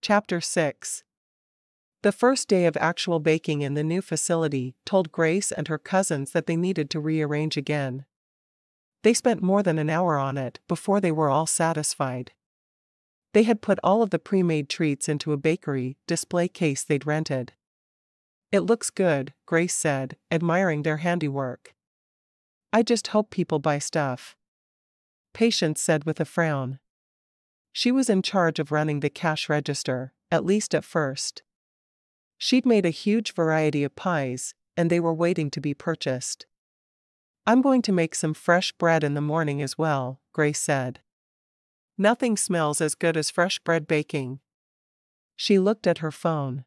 Chapter 6. The first day of actual baking in the new facility told Grace and her cousins that they needed to rearrange again. They spent more than an hour on it before they were all satisfied. They had put all of the pre-made treats into a bakery display case they'd rented. "It looks good," Grace said, admiring their handiwork. "I just hope people buy stuff," Patience said with a frown. She was in charge of running the cash register, at least at first. She'd made a huge variety of pies, and they were waiting to be purchased. "I'm going to make some fresh bread in the morning as well," Grace said. "Nothing smells as good as fresh bread baking." She looked at her phone.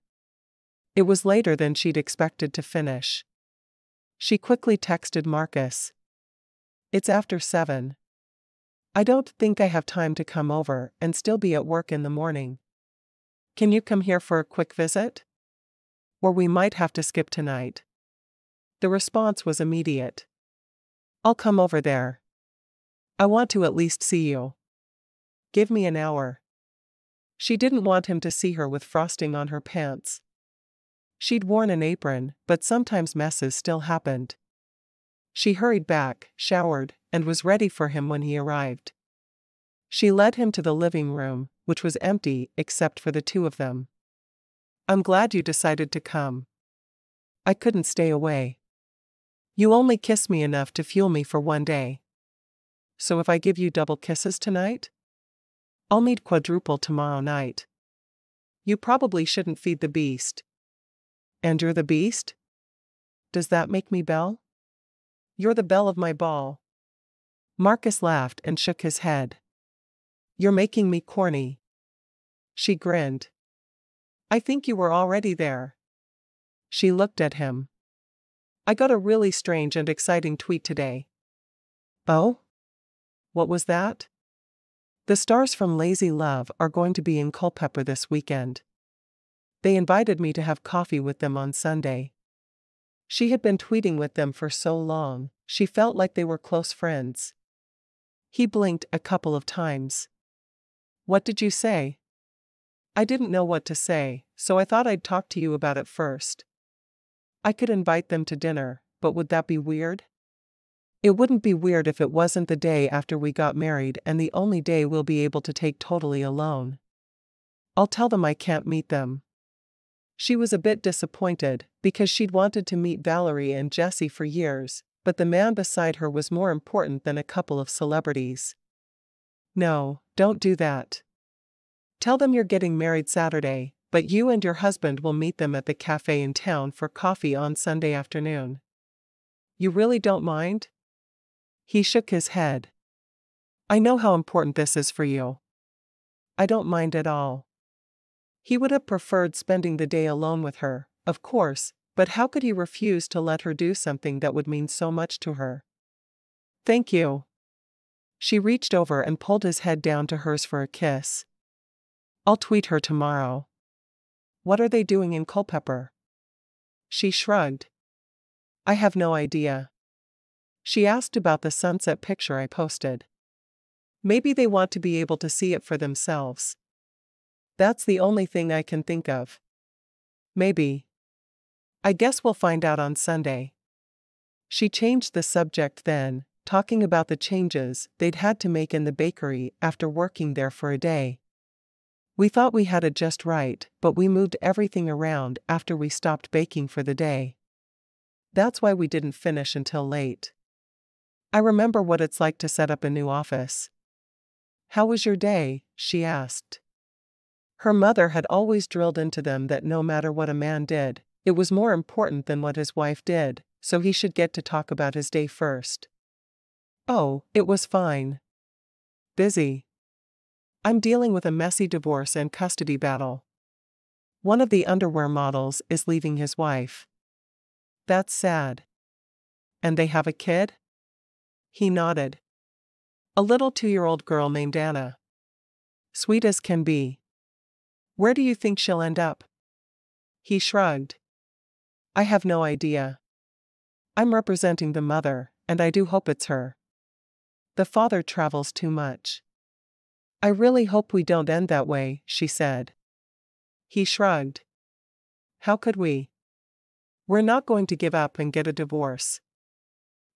It was later than she'd expected to finish. She quickly texted Marcus. "It's after 7. I don't think I have time to come over and still be at work in the morning. Can you come here for a quick visit? Or we might have to skip tonight." The response was immediate. "I'll come over there. I want to at least see you. Give me an hour." She didn't want him to see her with frosting on her pants. She'd worn an apron, but sometimes messes still happened. She hurried back, showered, and was ready for him when he arrived. She led him to the living room, which was empty except for the two of them. "I'm glad you decided to come. I couldn't stay away. You only kiss me enough to fuel me for one day. So if I give you double kisses tonight? I'll need quadruple tomorrow night. You probably shouldn't feed the beast." "And you're the beast? Does that make me Belle?" "You're the belle of my ball." Marcus laughed and shook his head. "You're making me corny." She grinned. "I think you were already there." She looked at him. "I got a really strange and exciting tweet today." "Oh? What was that?" "The stars from Lazy Love are going to be in Culpepper this weekend. They invited me to have coffee with them on Sunday." She had been tweeting with them for so long, she felt like they were close friends. He blinked a couple of times. "What did you say?" "I didn't know what to say, so I thought I'd talk to you about it first. I could invite them to dinner, but would that be weird?" "It wouldn't be weird if it wasn't the day after we got married and the only day we'll be able to take totally alone. I'll tell them I can't meet them." She was a bit disappointed, because she'd wanted to meet Valerie and Jesse for years, but the man beside her was more important than a couple of celebrities. "No, don't do that. Tell them you're getting married Saturday, but you and your husband will meet them at the cafe in town for coffee on Sunday afternoon. You really don't mind?" He shook his head. "I know how important this is for you." "I don't mind at all." He would have preferred spending the day alone with her, of course, but how could he refuse to let her do something that would mean so much to her? "Thank you." She reached over and pulled his head down to hers for a kiss. "I'll tweet her tomorrow." "What are they doing in Culpepper?" She shrugged. "I have no idea." She asked about the sunset picture I posted. "Maybe they want to be able to see it for themselves." "That's the only thing I can think of." "Maybe. I guess we'll find out on Sunday." She changed the subject then, talking about the changes they'd had to make in the bakery after working there for a day. "We thought we had it just right, but we moved everything around after we stopped baking for the day. That's why we didn't finish until late. I remember what it's like to set up a new office." "How was your day?" she asked. Her mother had always drilled into them that no matter what a man did, it was more important than what his wife did, so he should get to talk about his day first. "Oh, it was fine. Busy. I'm dealing with a messy divorce and custody battle. One of the underwear models is leaving his wife." "That's sad. And they have a kid?" He nodded. "A little 2-year-old girl named Anna. Sweet as can be. Where do you think she'll end up?" He shrugged. "I have no idea. I'm representing the mother, and I do hope it's her. The father travels too much." "I really hope we don't end that way," she said. He shrugged. How could we? We're not going to give up and get a divorce.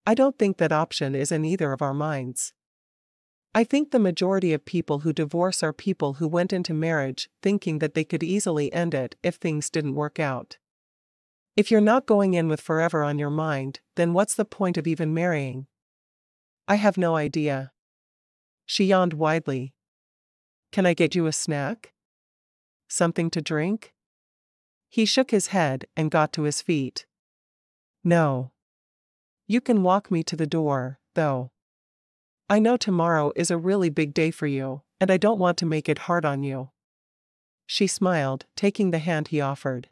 I don't think that option is in either of our minds. I think the majority of people who divorce are people who went into marriage thinking that they could easily end it if things didn't work out. If you're not going in with forever on your mind, then what's the point of even marrying? I have no idea. She yawned widely. Can I get you a snack? Something to drink? He shook his head and got to his feet. No. You can walk me to the door, though. I know tomorrow is a really big day for you, and I don't want to make it hard on you. She smiled, taking the hand he offered.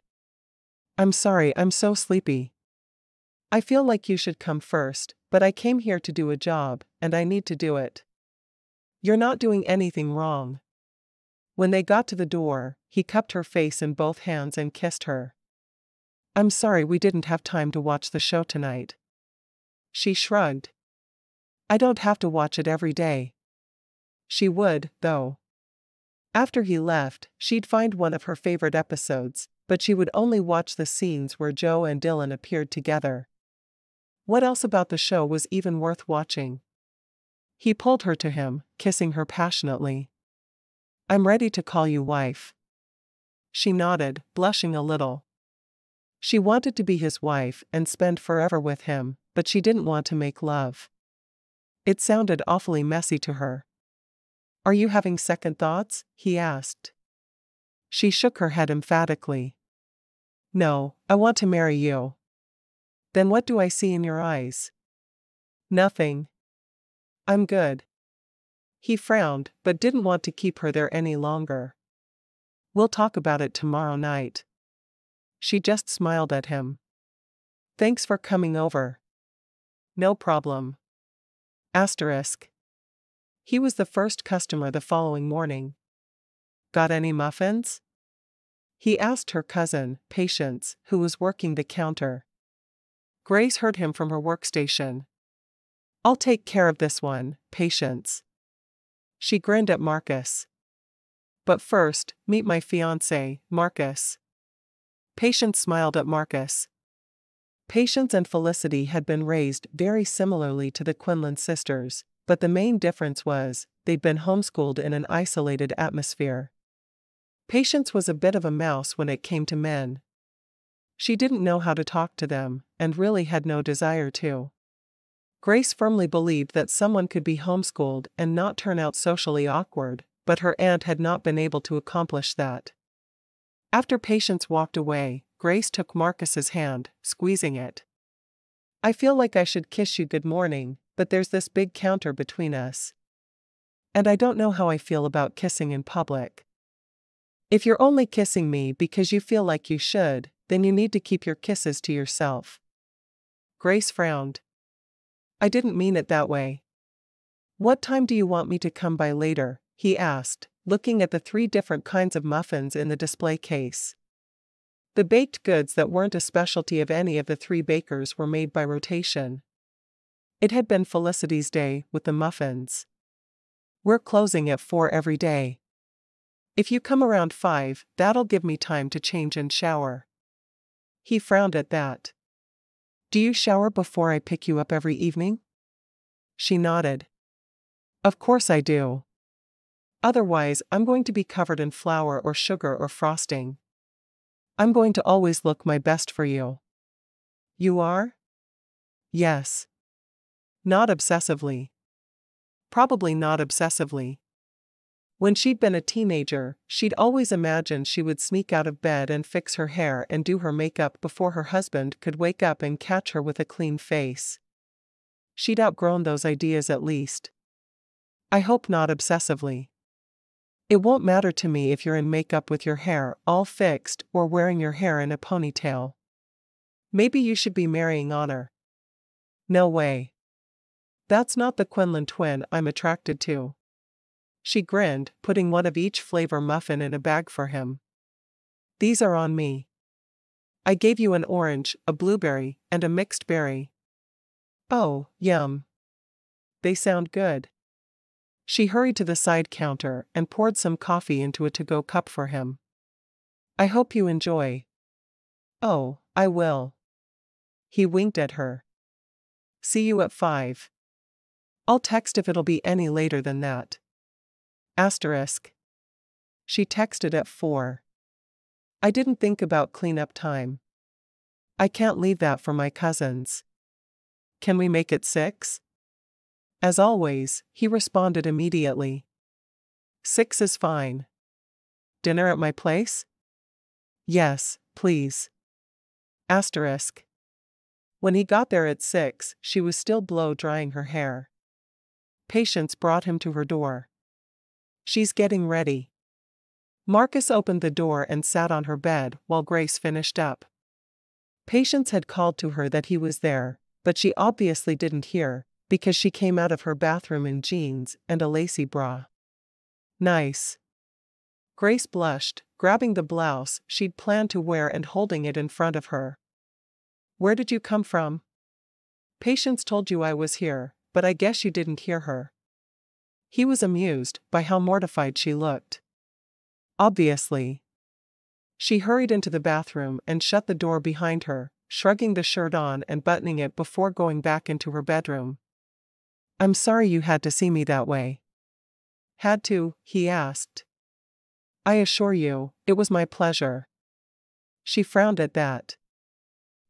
I'm sorry, I'm so sleepy. I feel like you should come first, but I came here to do a job, and I need to do it. You're not doing anything wrong. When they got to the door, he cupped her face in both hands and kissed her. I'm sorry we didn't have time to watch the show tonight. She shrugged. I don't have to watch it every day. She would, though. After he left, she'd find one of her favorite episodes, but she would only watch the scenes where Joe and Dylan appeared together. What else about the show was even worth watching? He pulled her to him, kissing her passionately. I'm ready to call you wife. She nodded, blushing a little. She wanted to be his wife and spend forever with him, but she didn't want to make love. It sounded awfully messy to her. Are you having second thoughts? He asked. She shook her head emphatically. No, I want to marry you. Then what do I see in your eyes? Nothing. I'm good. He frowned, but didn't want to keep her there any longer. We'll talk about it tomorrow night. She just smiled at him. Thanks for coming over. No problem. Asterisk. He was the first customer the following morning. Got any muffins? He asked her cousin, Patience, who was working the counter. Grace heard him from her workstation. I'll take care of this one, Patience. She grinned at Marcus. But first, meet my fiancé, Marcus. Patience smiled at Marcus. Patience and Felicity had been raised very similarly to the Quinlan sisters, but the main difference was, they'd been homeschooled in an isolated atmosphere. Patience was a bit of a mouse when it came to men. She didn't know how to talk to them, and really had no desire to. Grace firmly believed that someone could be homeschooled and not turn out socially awkward, but her aunt had not been able to accomplish that. After Patience walked away, Grace took Marcus's hand, squeezing it. I feel like I should kiss you good morning, but there's this big counter between us. And I don't know how I feel about kissing in public. If you're only kissing me because you feel like you should, then you need to keep your kisses to yourself. Grace frowned. I didn't mean it that way. What time do you want me to come by later? He asked, looking at the 3 different kinds of muffins in the display case. The baked goods that weren't a specialty of any of the 3 bakers were made by rotation. It had been Felicity's day with the muffins. We're closing at 4 every day. If you come around 5, that'll give me time to change and shower. He frowned at that. Do you shower before I pick you up every evening? She nodded. Of course I do. Otherwise, I'm going to be covered in flour or sugar or frosting. I'm going to always look my best for you. You are? Yes. Not obsessively. Probably not obsessively. When she'd been a teenager, she'd always imagined she would sneak out of bed and fix her hair and do her makeup before her husband could wake up and catch her with a clean face. She'd outgrown those ideas at least. I hope not obsessively. It won't matter to me if you're in makeup with your hair all fixed or wearing your hair in a ponytail. Maybe you should be marrying Honor. No way. That's not the Quinlan twin I'm attracted to. She grinned, putting one of each flavor muffin in a bag for him. These are on me. I gave you an orange, a blueberry, and a mixed berry. Oh, yum. They sound good. She hurried to the side counter and poured some coffee into a to-go cup for him. I hope you enjoy. Oh, I will. He winked at her. See you at 5. I'll text if it'll be any later than that. Asterisk. She texted at 4. I didn't think about cleanup time. I can't leave that for my cousins. Can we make it 6? As always, he responded immediately. 6 is fine. Dinner at my place? Yes, please. Asterisk. When he got there at 6, she was still blow-drying her hair. Patience brought him to her door. She's getting ready. Marcus opened the door and sat on her bed while Grace finished up. Patience had called to her that he was there, but she obviously didn't hear, because she came out of her bathroom in jeans and a lacy bra. Nice. Grace blushed, grabbing the blouse she'd planned to wear and holding it in front of her. Where did you come from? Patience told you I was here, but I guess you didn't hear her. He was amused by how mortified she looked. Obviously. She hurried into the bathroom and shut the door behind her, shrugging the shirt on and buttoning it before going back into her bedroom. I'm sorry you had to see me that way. Had to, he asked. I assure you, it was my pleasure. She frowned at that.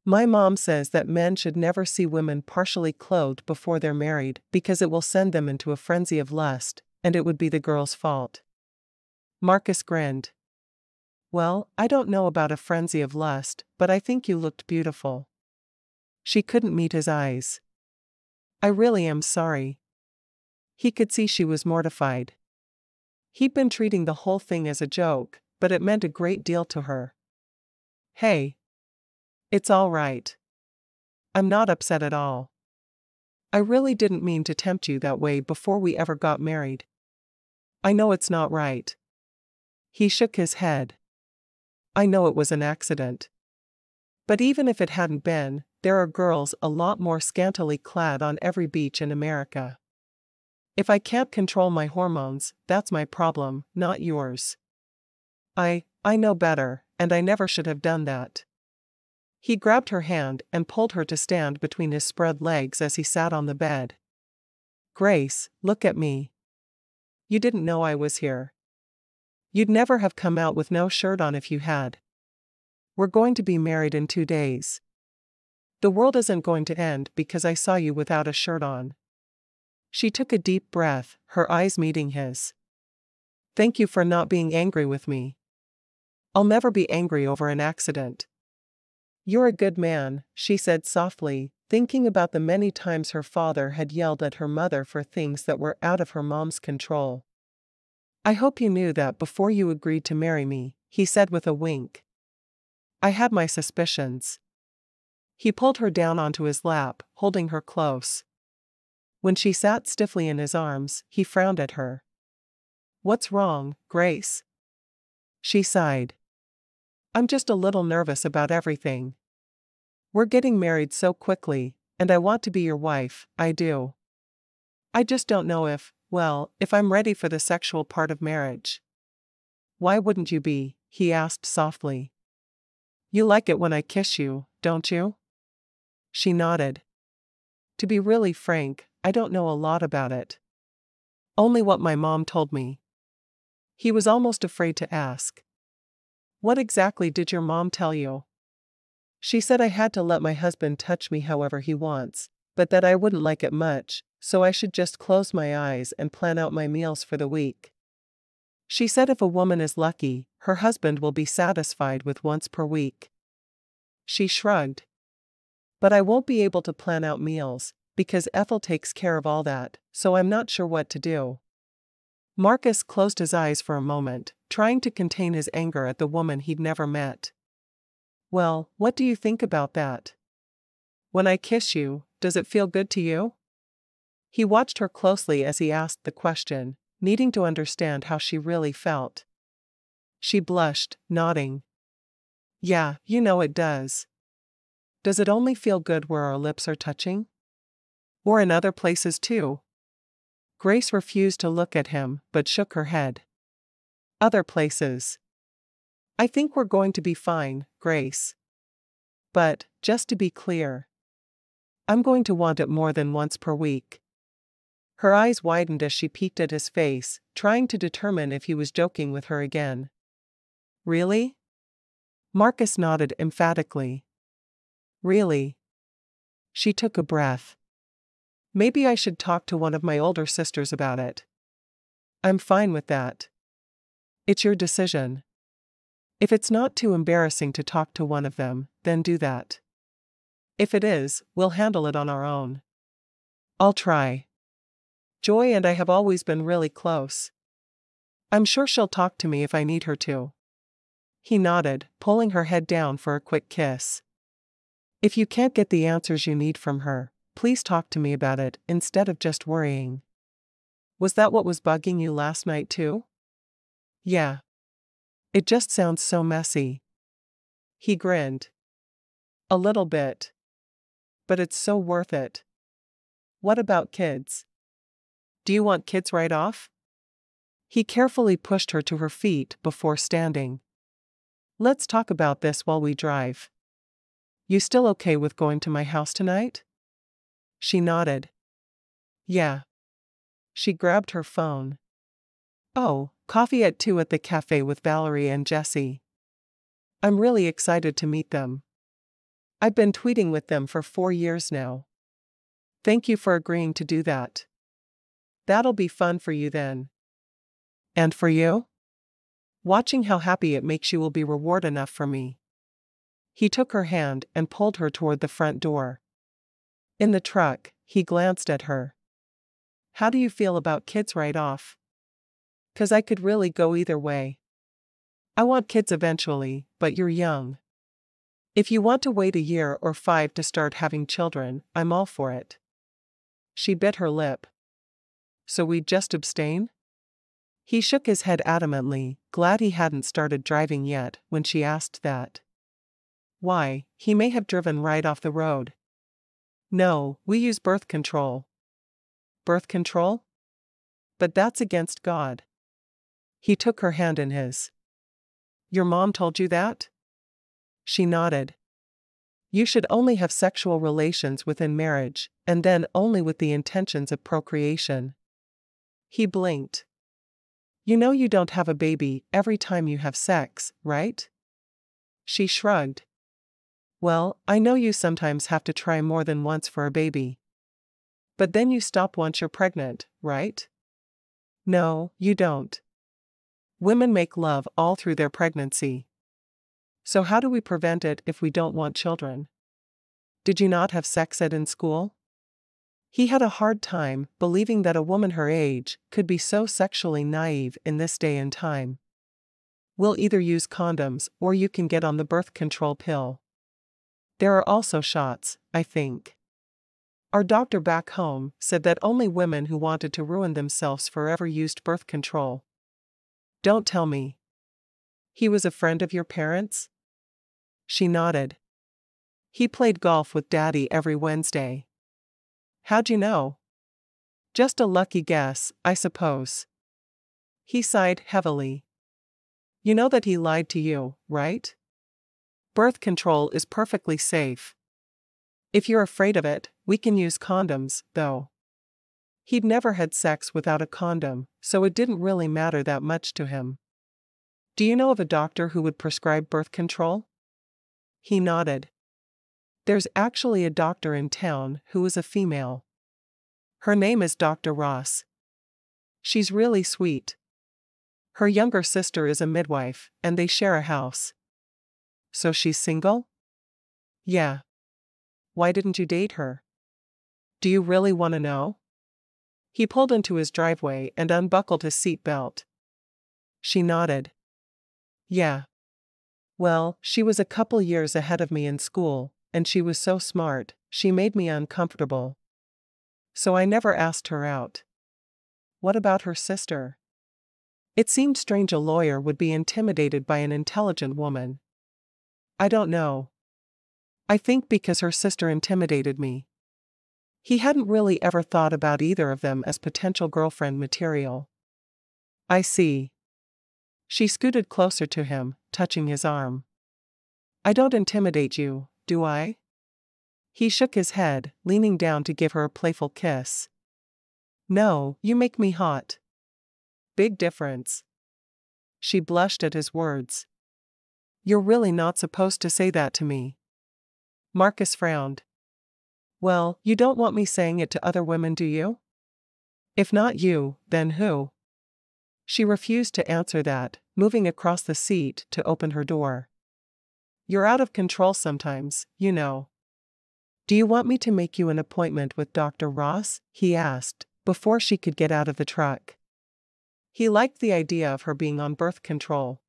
My mom says that men should never see women partially clothed before they're married because it will send them into a frenzy of lust, and it would be the girl's fault. Marcus grinned. Well, I don't know about a frenzy of lust, but I think you looked beautiful. She couldn't meet his eyes. I really am sorry. He could see she was mortified. He'd been treating the whole thing as a joke, but it meant a great deal to her. Hey. It's all right. I'm not upset at all. I really didn't mean to tempt you that way before we ever got married. I know it's not right. He shook his head. I know it was an accident. But even if it hadn't been, there are girls a lot more scantily clad on every beach in America. If I can't control my hormones, that's my problem, not yours. I know better, and I never should have done that. He grabbed her hand and pulled her to stand between his spread legs as he sat on the bed. Grace, look at me. You didn't know I was here. You'd never have come out with no shirt on if you had. We're going to be married in 2 days. The world isn't going to end because I saw you without a shirt on. She took a deep breath, her eyes meeting his. Thank you for not being angry with me. I'll never be angry over an accident. You're a good man, she said softly, thinking about the many times her father had yelled at her mother for things that were out of her mom's control. I hope you knew that before you agreed to marry me, he said with a wink. I had my suspicions. He pulled her down onto his lap, holding her close. When she sat stiffly in his arms, he frowned at her. What's wrong, Grace? She sighed. I'm just a little nervous about everything. We're getting married so quickly, and I want to be your wife, I do. I just don't know if I'm ready for the sexual part of marriage. Why wouldn't you be? He asked softly. You like it when I kiss you, don't you? She nodded. To be really frank, I don't know a lot about it. Only what my mom told me. He was almost afraid to ask. What exactly did your mom tell you? She said I had to let my husband touch me however he wants, but that I wouldn't like it much, so I should just close my eyes and plan out my meals for the week. She said if a woman is lucky, her husband will be satisfied with once per week. She shrugged. But I won't be able to plan out meals, because Ethel takes care of all that, so I'm not sure what to do. Marcus closed his eyes for a moment, trying to contain his anger at the woman he'd never met. Well, what do you think about that? When I kiss you, does it feel good to you? He watched her closely as he asked the question, needing to understand how she really felt. She blushed, nodding. Yeah, you know it does. Does it only feel good where our lips are touching? Or in other places too? Grace refused to look at him, but shook her head. Other places. I think we're going to be fine, Grace. But, just to be clear, I'm going to want it more than once per week. Her eyes widened as she peeked at his face, trying to determine if he was joking with her again. Really? Marcus nodded emphatically. Really? She took a breath. Maybe I should talk to one of my older sisters about it. I'm fine with that. It's your decision. If it's not too embarrassing to talk to one of them, then do that. If it is, we'll handle it on our own. I'll try. Joy and I have always been really close. I'm sure she'll talk to me if I need her to. He nodded, pulling her head down for a quick kiss. If you can't get the answers you need from her, please talk to me about it instead of just worrying. Was that what was bugging you last night too? Yeah. It just sounds so messy. He grinned. A little bit. But it's so worth it. What about kids? Do you want kids right off? He carefully pushed her to her feet before standing. Let's talk about this while we drive. You still okay with going to my house tonight? She nodded. Yeah. She grabbed her phone. Oh, coffee at 2 at the cafe with Valerie and Jesse. I'm really excited to meet them. I've been tweeting with them for 4 years now. Thank you for agreeing to do that. That'll be fun for you then. And for you? Watching how happy it makes you will be reward enough for me. He took her hand and pulled her toward the front door. In the truck, he glanced at her. How do you feel about kids right off? 'Cause I could really go either way. I want kids eventually, but you're young. If you want to wait a year or 5 to start having children, I'm all for it. She bit her lip. So we'd just abstain? He shook his head adamantly, glad he hadn't started driving yet when she asked that. Why, he may have driven right off the road. No, we use birth control. Birth control? But that's against God. He took her hand in his. Your mom told you that? She nodded. You should only have sexual relations within marriage, and then only with the intentions of procreation. He blinked. You know you don't have a baby every time you have sex, right? She shrugged. Well, I know you sometimes have to try more than once for a baby. But then you stop once you're pregnant, right? No, you don't. Women make love all through their pregnancy. So how do we prevent it if we don't want children? Did you not have sex ed in school? He had a hard time believing that a woman her age could be so sexually naive in this day and time. We'll either use condoms or you can get on the birth control pill. There are also shots, I think. Our doctor back home said that only women who wanted to ruin themselves forever used birth control. Don't tell me. He was a friend of your parents'? She nodded. He played golf with Daddy every Wednesday. How'd you know? Just a lucky guess, I suppose. He sighed heavily. You know that he lied to you, right? Birth control is perfectly safe. If you're afraid of it, we can use condoms, though. He'd never had sex without a condom, so it didn't really matter that much to him. Do you know of a doctor who would prescribe birth control? He nodded. There's actually a doctor in town who is a female. Her name is Dr. Ross. She's really sweet. Her younger sister is a midwife, and they share a house. So she's single? Yeah. Why didn't you date her? Do you really want to know? He pulled into his driveway and unbuckled his seat belt. She nodded. Yeah. Well, she was a couple years ahead of me in school, and she was so smart, she made me uncomfortable. So I never asked her out. What about her sister? It seemed strange a lawyer would be intimidated by an intelligent woman. I don't know. I think because her sister intimidated me. He hadn't really ever thought about either of them as potential girlfriend material. I see. She scooted closer to him, touching his arm. I don't intimidate you, do I? He shook his head, leaning down to give her a playful kiss. No, you make me hot. Big difference. She blushed at his words. You're really not supposed to say that to me. Marcus frowned. Well, you don't want me saying it to other women, do you? If not you, then who? She refused to answer that, moving across the seat to open her door. You're out of control sometimes, you know. Do you want me to make you an appointment with Dr. Ross? He asked, before she could get out of the truck. He liked the idea of her being on birth control.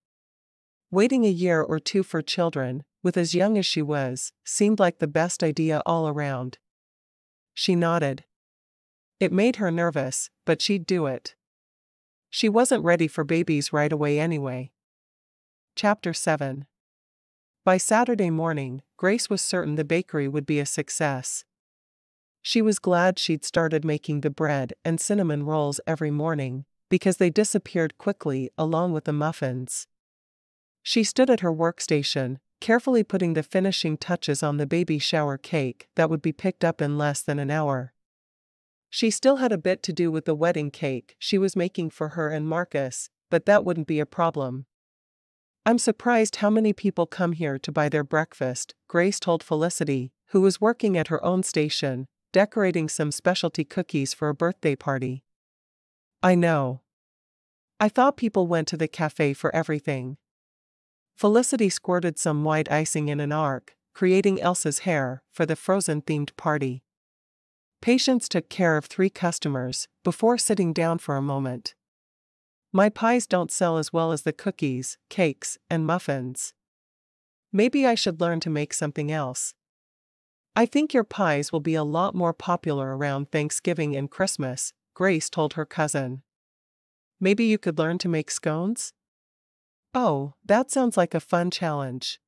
Waiting a year or two for children, with as young as she was, seemed like the best idea all around. She nodded. It made her nervous, but she'd do it. She wasn't ready for babies right away anyway. Chapter 7. By Saturday morning, Grace was certain the bakery would be a success. She was glad she'd started making the bread and cinnamon rolls every morning, because they disappeared quickly along with the muffins. She stood at her workstation, carefully putting the finishing touches on the baby shower cake that would be picked up in less than an hour. She still had a bit to do with the wedding cake she was making for her and Marcus, but that wouldn't be a problem. I'm surprised how many people come here to buy their breakfast, Grace told Felicity, who was working at her own station, decorating some specialty cookies for a birthday party. I know. I thought people went to the cafe for everything. Felicity squirted some white icing in an arc, creating Elsa's hair, for the Frozen-themed party. Patience took care of 3 customers, before sitting down for a moment. My pies don't sell as well as the cookies, cakes, and muffins. Maybe I should learn to make something else. I think your pies will be a lot more popular around Thanksgiving and Christmas, Grace told her cousin. Maybe you could learn to make scones? Oh, that sounds like a fun challenge.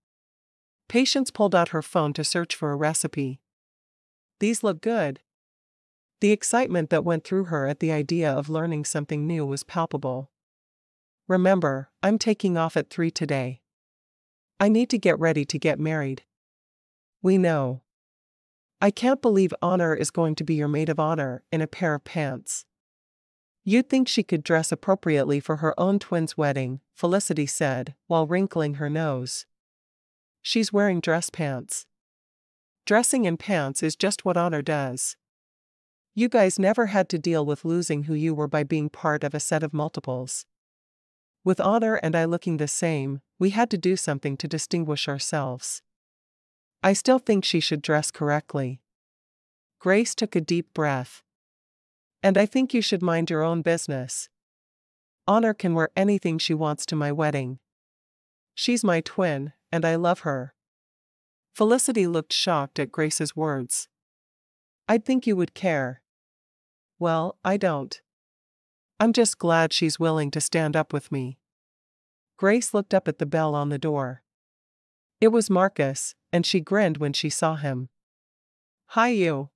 Patience pulled out her phone to search for a recipe. These look good. The excitement that went through her at the idea of learning something new was palpable. Remember, I'm taking off at 3 today. I need to get ready to get married. We know. I can't believe Honor is going to be your maid of honor in a pair of pants. You'd think she could dress appropriately for her own twins' wedding, Felicity said, while wrinkling her nose. She's wearing dress pants. Dressing in pants is just what Honor does. You guys never had to deal with losing who you were by being part of a set of multiples. With Honor and I looking the same, we had to do something to distinguish ourselves. I still think she should dress correctly. Grace took a deep breath. And I think you should mind your own business. Honor can wear anything she wants to my wedding. She's my twin, and I love her. Felicity looked shocked at Grace's words. I'd think you would care. Well, I don't. I'm just glad she's willing to stand up with me. Grace looked up at the bell on the door. It was Marcus, and she grinned when she saw him. Hi you.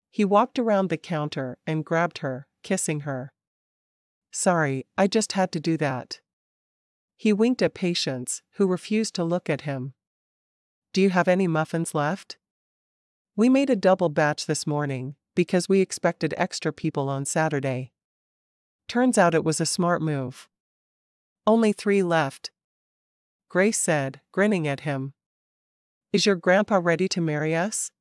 He walked around the counter and grabbed her, kissing her. Sorry, I just had to do that. He winked at Patience, who refused to look at him. Do you have any muffins left? We made a double batch this morning, because we expected extra people on Saturday. Turns out it was a smart move. Only 3 left. Grace said, grinning at him. Is your grandpa ready to marry us?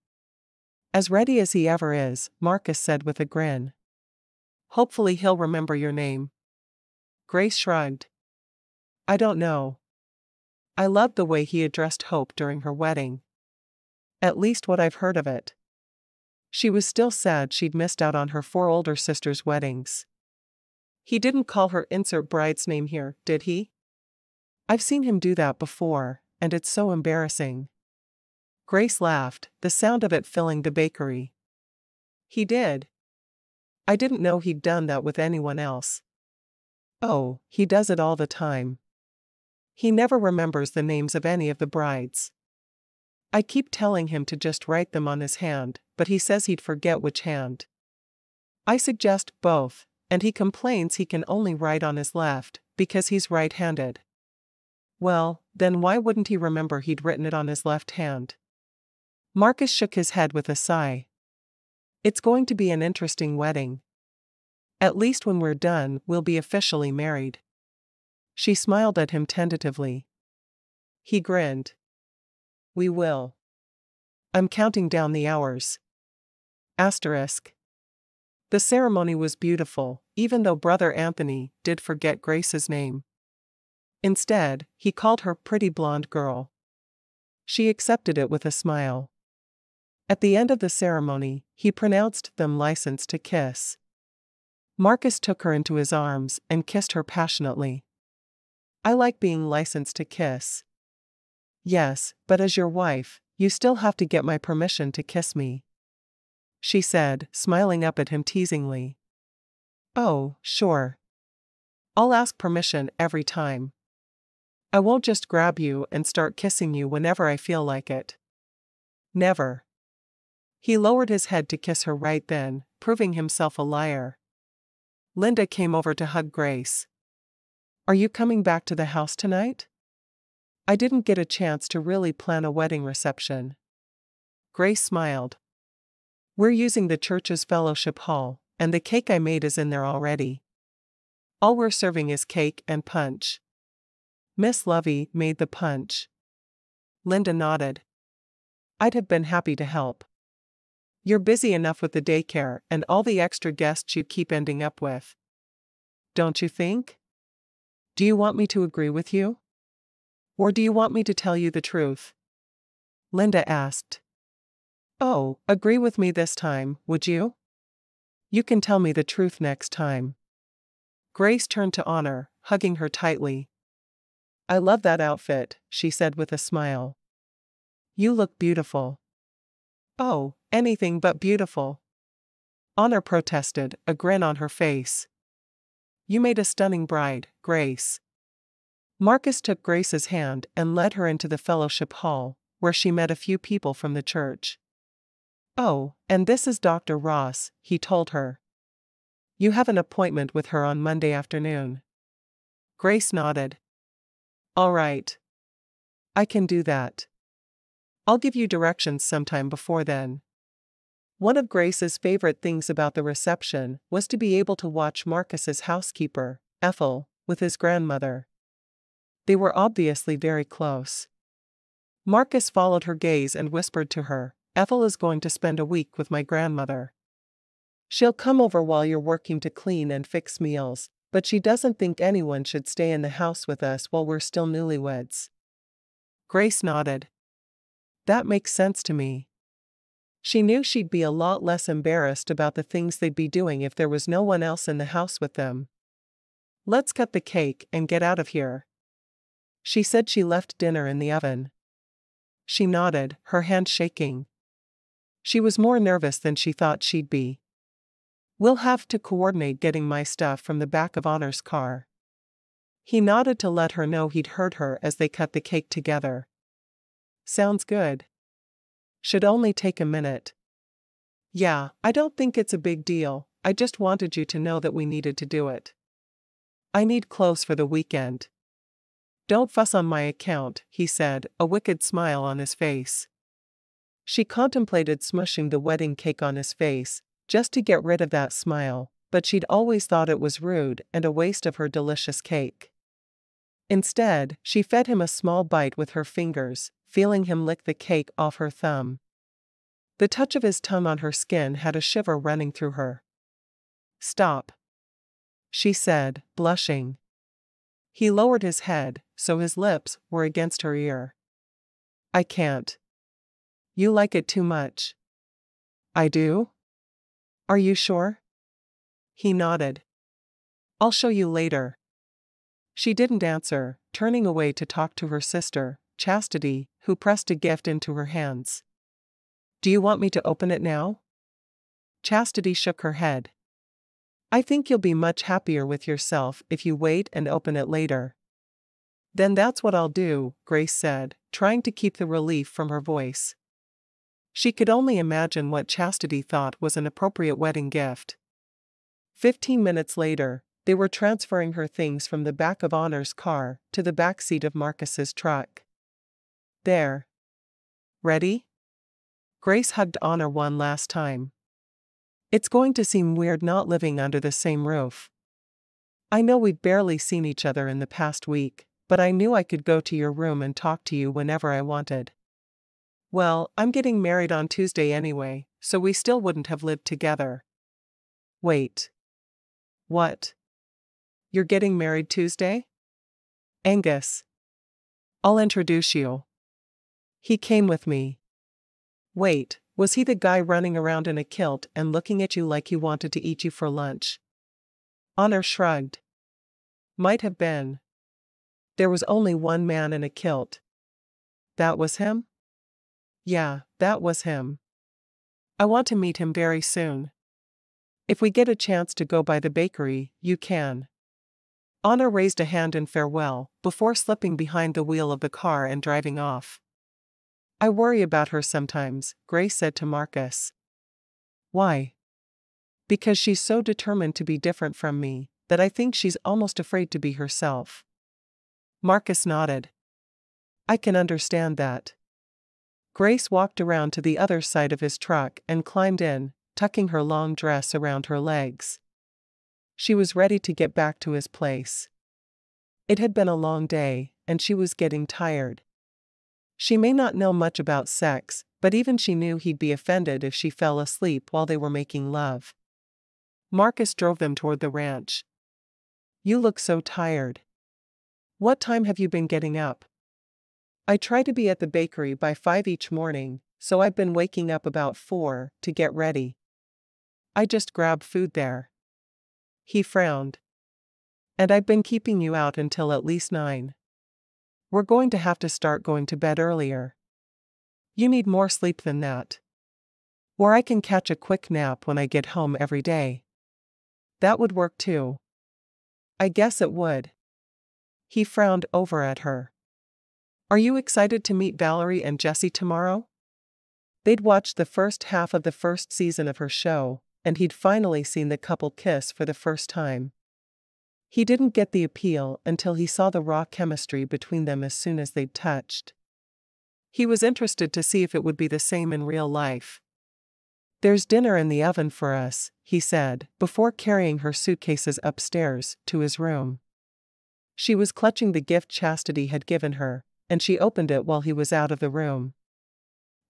As ready as he ever is, Marcus said with a grin. Hopefully he'll remember your name. Grace shrugged. I don't know. I loved the way he addressed Hope during her wedding. At least what I've heard of it. She was still sad she'd missed out on her 4 older sisters' weddings. He didn't call her insert bride's name here, did he? I've seen him do that before, and it's so embarrassing. Grace laughed, the sound of it filling the bakery. He did. I didn't know he'd done that with anyone else. Oh, he does it all the time. He never remembers the names of any of the brides. I keep telling him to just write them on his hand, but he says he'd forget which hand. I suggest both, and he complains he can only write on his left, because he's right-handed. Well, then why wouldn't he remember he'd written it on his left hand? Marcus shook his head with a sigh. It's going to be an interesting wedding. At least when we're done, we'll be officially married. She smiled at him tentatively. He grinned. We will. I'm counting down the hours. Asterisk. The ceremony was beautiful, even though Brother Anthony did forget Grace's name. Instead, he called her pretty blonde girl. She accepted it with a smile. At the end of the ceremony, he pronounced them licensed to kiss. Marcus took her into his arms and kissed her passionately. I like being licensed to kiss. Yes, but as your wife, you still have to get my permission to kiss me, she said, smiling up at him teasingly. Oh, sure. I'll ask permission every time. I won't just grab you and start kissing you whenever I feel like it. Never. He lowered his head to kiss her right then, proving himself a liar. Linda came over to hug Grace. Are you coming back to the house tonight? I didn't get a chance to really plan a wedding reception. Grace smiled. We're using the church's fellowship hall, and the cake I made is in there already. All we're serving is cake and punch. Miss Lovey made the punch. Linda nodded. I'd have been happy to help. You're busy enough with the daycare and all the extra guests you keep ending up with. Don't you think? Do you want me to agree with you? Or do you want me to tell you the truth? Linda asked. Oh, agree with me this time, would you? You can tell me the truth next time. Grace turned to Honor, hugging her tightly. I love that outfit, she said with a smile. You look beautiful. Oh, anything but beautiful. Honor protested, a grin on her face. You made a stunning bride, Grace. Marcus took Grace's hand and led her into the fellowship hall, where she met a few people from the church. Oh, and this is Dr. Ross, he told her. You have an appointment with her on Monday afternoon. Grace nodded. All right. I can do that. I'll give you directions sometime before then. One of Grace's favorite things about the reception was to be able to watch Marcus's housekeeper, Ethel, with his grandmother. They were obviously very close. Marcus followed her gaze and whispered to her, Ethel is going to spend a week with my grandmother. She'll come over while you're working to clean and fix meals, but she doesn't think anyone should stay in the house with us while we're still newlyweds. Grace nodded. That makes sense to me. She knew she'd be a lot less embarrassed about the things they'd be doing if there was no one else in the house with them. Let's cut the cake and get out of here. She said she left dinner in the oven. She nodded, her hand shaking. She was more nervous than she thought she'd be. We'll have to coordinate getting my stuff from the back of Honor's car. He nodded to let her know he'd heard her as they cut the cake together. Sounds good. Should only take a minute. Yeah, I don't think it's a big deal, I just wanted you to know that we needed to do it. I need clothes for the weekend. Don't fuss on my account, he said, a wicked smile on his face. She contemplated smushing the wedding cake on his face, just to get rid of that smile, but she'd always thought it was rude and a waste of her delicious cake. Instead, she fed him a small bite with her fingers, feeling him lick the cake off her thumb. The touch of his tongue on her skin had a shiver running through her. Stop, she said, blushing. He lowered his head, so his lips were against her ear. I can't. You like it too much. I do? Are you sure? He nodded. I'll show you later. She didn't answer, turning away to talk to her sister, Chastity, who pressed a gift into her hands. Do you want me to open it now? Chastity shook her head. I think you'll be much happier with yourself if you wait and open it later. Then that's what I'll do, Grace said, trying to keep the relief from her voice. She could only imagine what Chastity thought was an appropriate wedding gift. 15 minutes later, They were transferring her things from the back of Honor's car to the back seat of Marcus's truck. There. Ready? Grace hugged Honor one last time. It's going to seem weird not living under the same roof. I know we've barely seen each other in the past week, but I knew I could go to your room and talk to you whenever I wanted. Well, I'm getting married on Tuesday anyway, so we still wouldn't have lived together. Wait. What? You're getting married Tuesday? Angus. I'll introduce you. He came with me. Wait, was he the guy running around in a kilt and looking at you like he wanted to eat you for lunch? Honor shrugged. Might have been. There was only one man in a kilt. That was him? Yeah, that was him. I want to meet him very soon. If we get a chance to go by the bakery, you can. Honor raised a hand in farewell, before slipping behind the wheel of the car and driving off. I worry about her sometimes, Grace said to Marcus. Why? Because she's so determined to be different from me, that I think she's almost afraid to be herself. Marcus nodded. I can understand that. Grace walked around to the other side of his truck and climbed in, tucking her long dress around her legs. She was ready to get back to his place. It had been a long day, and she was getting tired. She may not know much about sex, but even she knew he'd be offended if she fell asleep while they were making love. Marcus drove them toward the ranch. You look so tired. What time have you been getting up? I try to be at the bakery by 5 each morning, so I've been waking up about 4 to get ready. I just grab food there. He frowned. And I've been keeping you out until at least 9. We're going to have to start going to bed earlier. You need more sleep than that. Or I can catch a quick nap when I get home every day. That would work too. I guess it would. He frowned over at her. Are you excited to meet Valerie and Jesse tomorrow? They'd watched the first half of the first season of her show, and he'd finally seen the couple kiss for the first time. He didn't get the appeal until he saw the raw chemistry between them as soon as they'd touched. He was interested to see if it would be the same in real life. There's dinner in the oven for us, he said, before carrying her suitcases upstairs to his room. She was clutching the gift Chastity had given her, and she opened it while he was out of the room.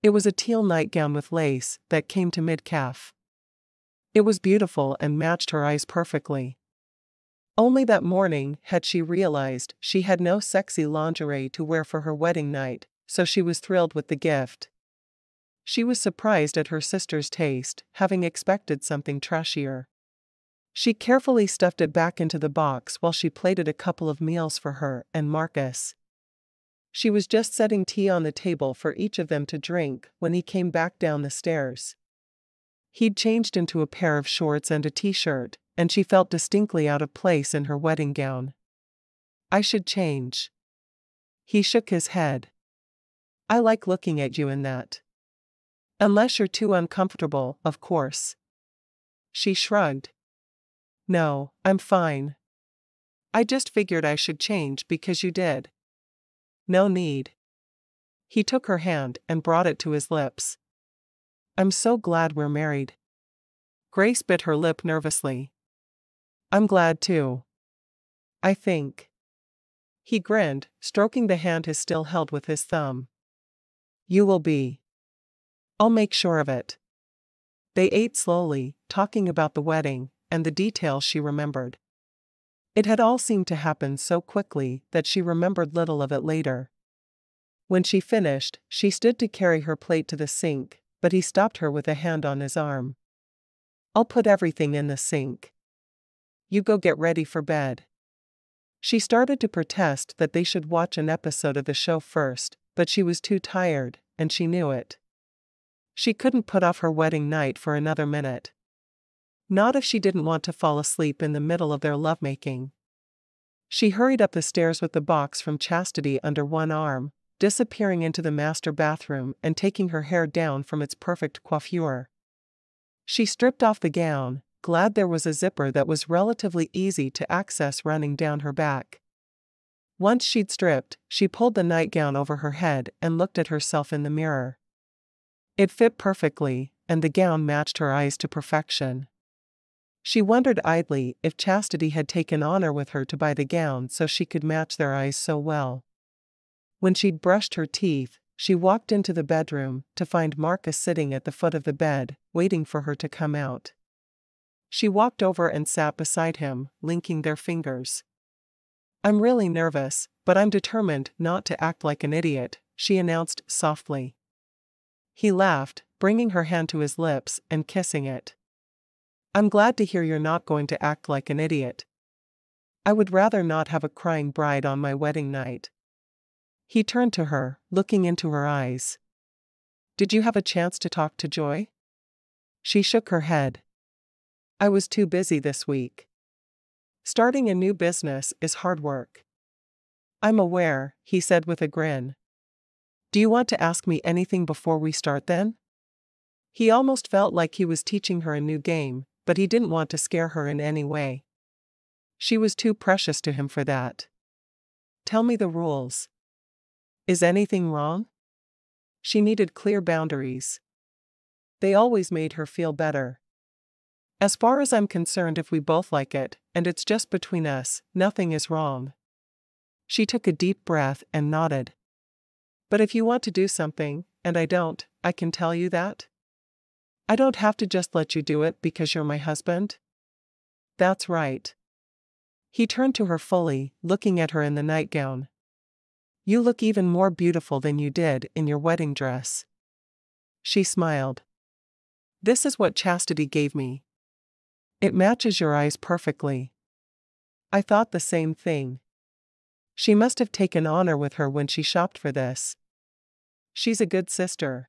It was a teal nightgown with lace that came to mid-calf. It was beautiful and matched her eyes perfectly. Only that morning had she realized she had no sexy lingerie to wear for her wedding night, so she was thrilled with the gift. She was surprised at her sister's taste, having expected something trashier. She carefully stuffed it back into the box while she plated a couple of meals for her and Marcus. She was just setting tea on the table for each of them to drink when he came back down the stairs. He'd changed into a pair of shorts and a t-shirt, and she felt distinctly out of place in her wedding gown. I should change. He shook his head. I like looking at you in that. Unless you're too uncomfortable, of course. She shrugged. No, I'm fine. I just figured I should change because you did. No need. He took her hand and brought it to his lips. I'm so glad we're married. Grace bit her lip nervously. I'm glad too. I think. He grinned, stroking the hand he still held with his thumb. You will be. I'll make sure of it. They ate slowly, talking about the wedding and the details she remembered. It had all seemed to happen so quickly that she remembered little of it later. When she finished, she stood to carry her plate to the sink, but he stopped her with a hand on his arm. I'll put everything in the sink. You go get ready for bed. She started to protest that they should watch an episode of the show first, but she was too tired, and she knew it. She couldn't put off her wedding night for another minute. Not if she didn't want to fall asleep in the middle of their lovemaking. She hurried up the stairs with the box from Chastity under one arm, disappearing into the master bathroom and taking her hair down from its perfect coiffure. She stripped off the gown, glad there was a zipper that was relatively easy to access running down her back. Once she'd stripped, she pulled the nightgown over her head and looked at herself in the mirror. It fit perfectly, and the gown matched her eyes to perfection. She wondered idly if Chastity had taken honor with her to buy the gown so she could match their eyes so well. When she'd brushed her teeth, she walked into the bedroom to find Marcus sitting at the foot of the bed, waiting for her to come out. She walked over and sat beside him, linking their fingers. "I'm really nervous, but I'm determined not to act like an idiot," she announced softly. He laughed, bringing her hand to his lips and kissing it. "I'm glad to hear you're not going to act like an idiot. I would rather not have a crying bride on my wedding night." He turned to her, looking into her eyes. "Did you have a chance to talk to Joy?" She shook her head. "I was too busy this week. Starting a new business is hard work." "I'm aware," he said with a grin. "Do you want to ask me anything before we start then?" He almost felt like he was teaching her a new game, but he didn't want to scare her in any way. She was too precious to him for that. "Tell me the rules." "Is anything wrong?" She needed clear boundaries. They always made her feel better. "As far as I'm concerned, if we both like it, and it's just between us, nothing is wrong." She took a deep breath and nodded. "But if you want to do something, and I don't, I can tell you that? I don't have to just let you do it because you're my husband?" "That's right." He turned to her fully, looking at her in the nightgown. "You look even more beautiful than you did in your wedding dress." She smiled. "This is what Chastity gave me. It matches your eyes perfectly." "I thought the same thing. She must have taken honor with her when she shopped for this. She's a good sister."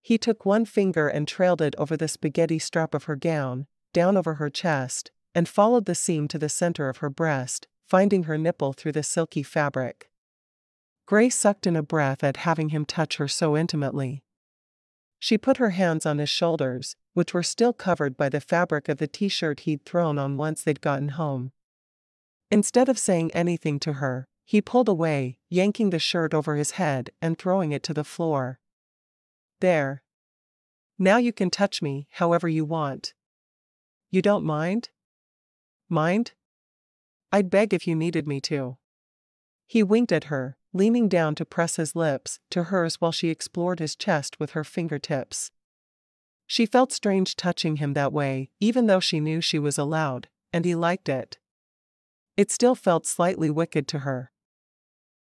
He took one finger and trailed it over the spaghetti strap of her gown, down over her chest, and followed the seam to the center of her breast, finding her nipple through the silky fabric. Grace sucked in a breath at having him touch her so intimately. She put her hands on his shoulders, which were still covered by the fabric of the t-shirt he'd thrown on once they'd gotten home. Instead of saying anything to her, he pulled away, yanking the shirt over his head and throwing it to the floor. "There. Now you can touch me however you want. You don't mind?" "Mind? I'd beg if you needed me to." He winked at her, leaning down to press his lips to hers while she explored his chest with her fingertips. She felt strange touching him that way, even though she knew she was allowed, and he liked it. It still felt slightly wicked to her.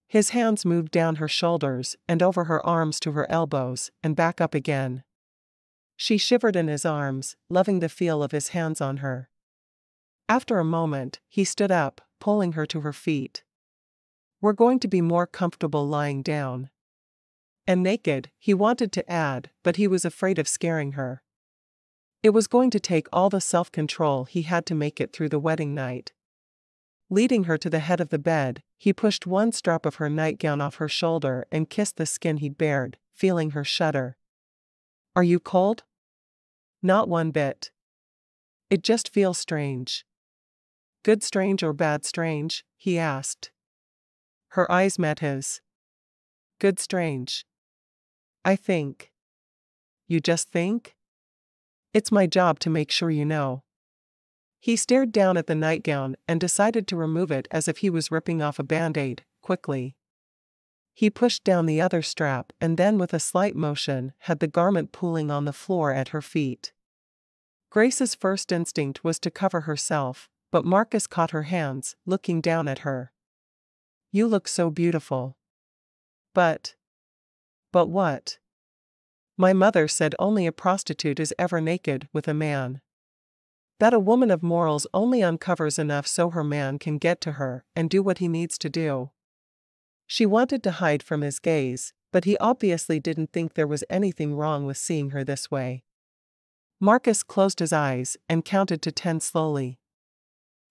His hands moved down her shoulders and over her arms to her elbows and back up again. She shivered in his arms, loving the feel of his hands on her. After a moment, he stood up, pulling her to her feet. "We're going to be more comfortable lying down." "And naked," he wanted to add, but he was afraid of scaring her. It was going to take all the self-control he had to make it through the wedding night. Leading her to the head of the bed, he pushed one strap of her nightgown off her shoulder and kissed the skin he'd bared, feeling her shudder. "Are you cold?" "Not one bit. It just feels strange." "Good strange or bad strange?" he asked. Her eyes met his. "Good strange. I think." "You just think?" "It's my job to make sure you know." He stared down at the nightgown and decided to remove it as if he was ripping off a band-aid, quickly. He pushed down the other strap and then with a slight motion had the garment pooling on the floor at her feet. Grace's first instinct was to cover herself, but Marcus caught her hands, looking down at her. "You look so beautiful." But what?" "My mother said only a prostitute is ever naked with a man. That a woman of morals only uncovers enough so her man can get to her and do what he needs to do." She wanted to hide from his gaze, but he obviously didn't think there was anything wrong with seeing her this way. Marcus closed his eyes and counted to 10 slowly.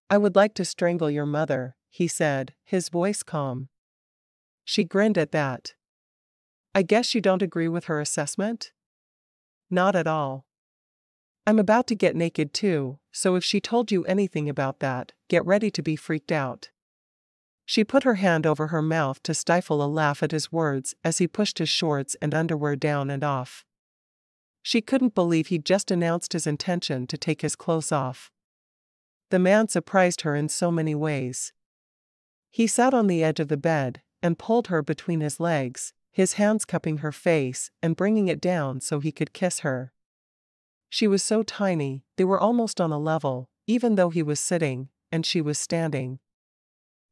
"I would like to strangle your mother," he said, his voice calm. She grinned at that. "I guess you don't agree with her assessment?" "Not at all." I'm about to get naked too, so if she told you anything about that, get ready to be freaked out. She put her hand over her mouth to stifle a laugh at his words as he pushed his shorts and underwear down and off. She couldn't believe he'd just announced his intention to take his clothes off. The man surprised her in so many ways. He sat on the edge of the bed and pulled her between his legs, his hands cupping her face and bringing it down so he could kiss her. She was so tiny, they were almost on a level, even though he was sitting and she was standing.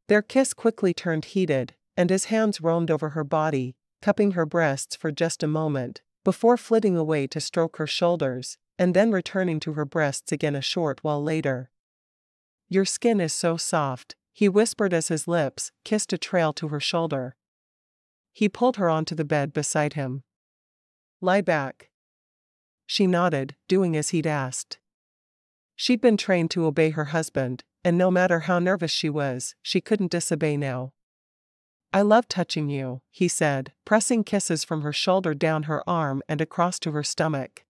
Their kiss quickly turned heated, and his hands roamed over her body, cupping her breasts for just a moment, before flitting away to stroke her shoulders, and then returning to her breasts again a short while later. Your skin is so soft, he whispered as his lips kissed a trail to her shoulder. He pulled her onto the bed beside him. Lie back. She nodded, doing as he'd asked. She'd been trained to obey her husband, and no matter how nervous she was, she couldn't disobey now. I love touching you, he said, pressing kisses from her shoulder down her arm and across to her stomach.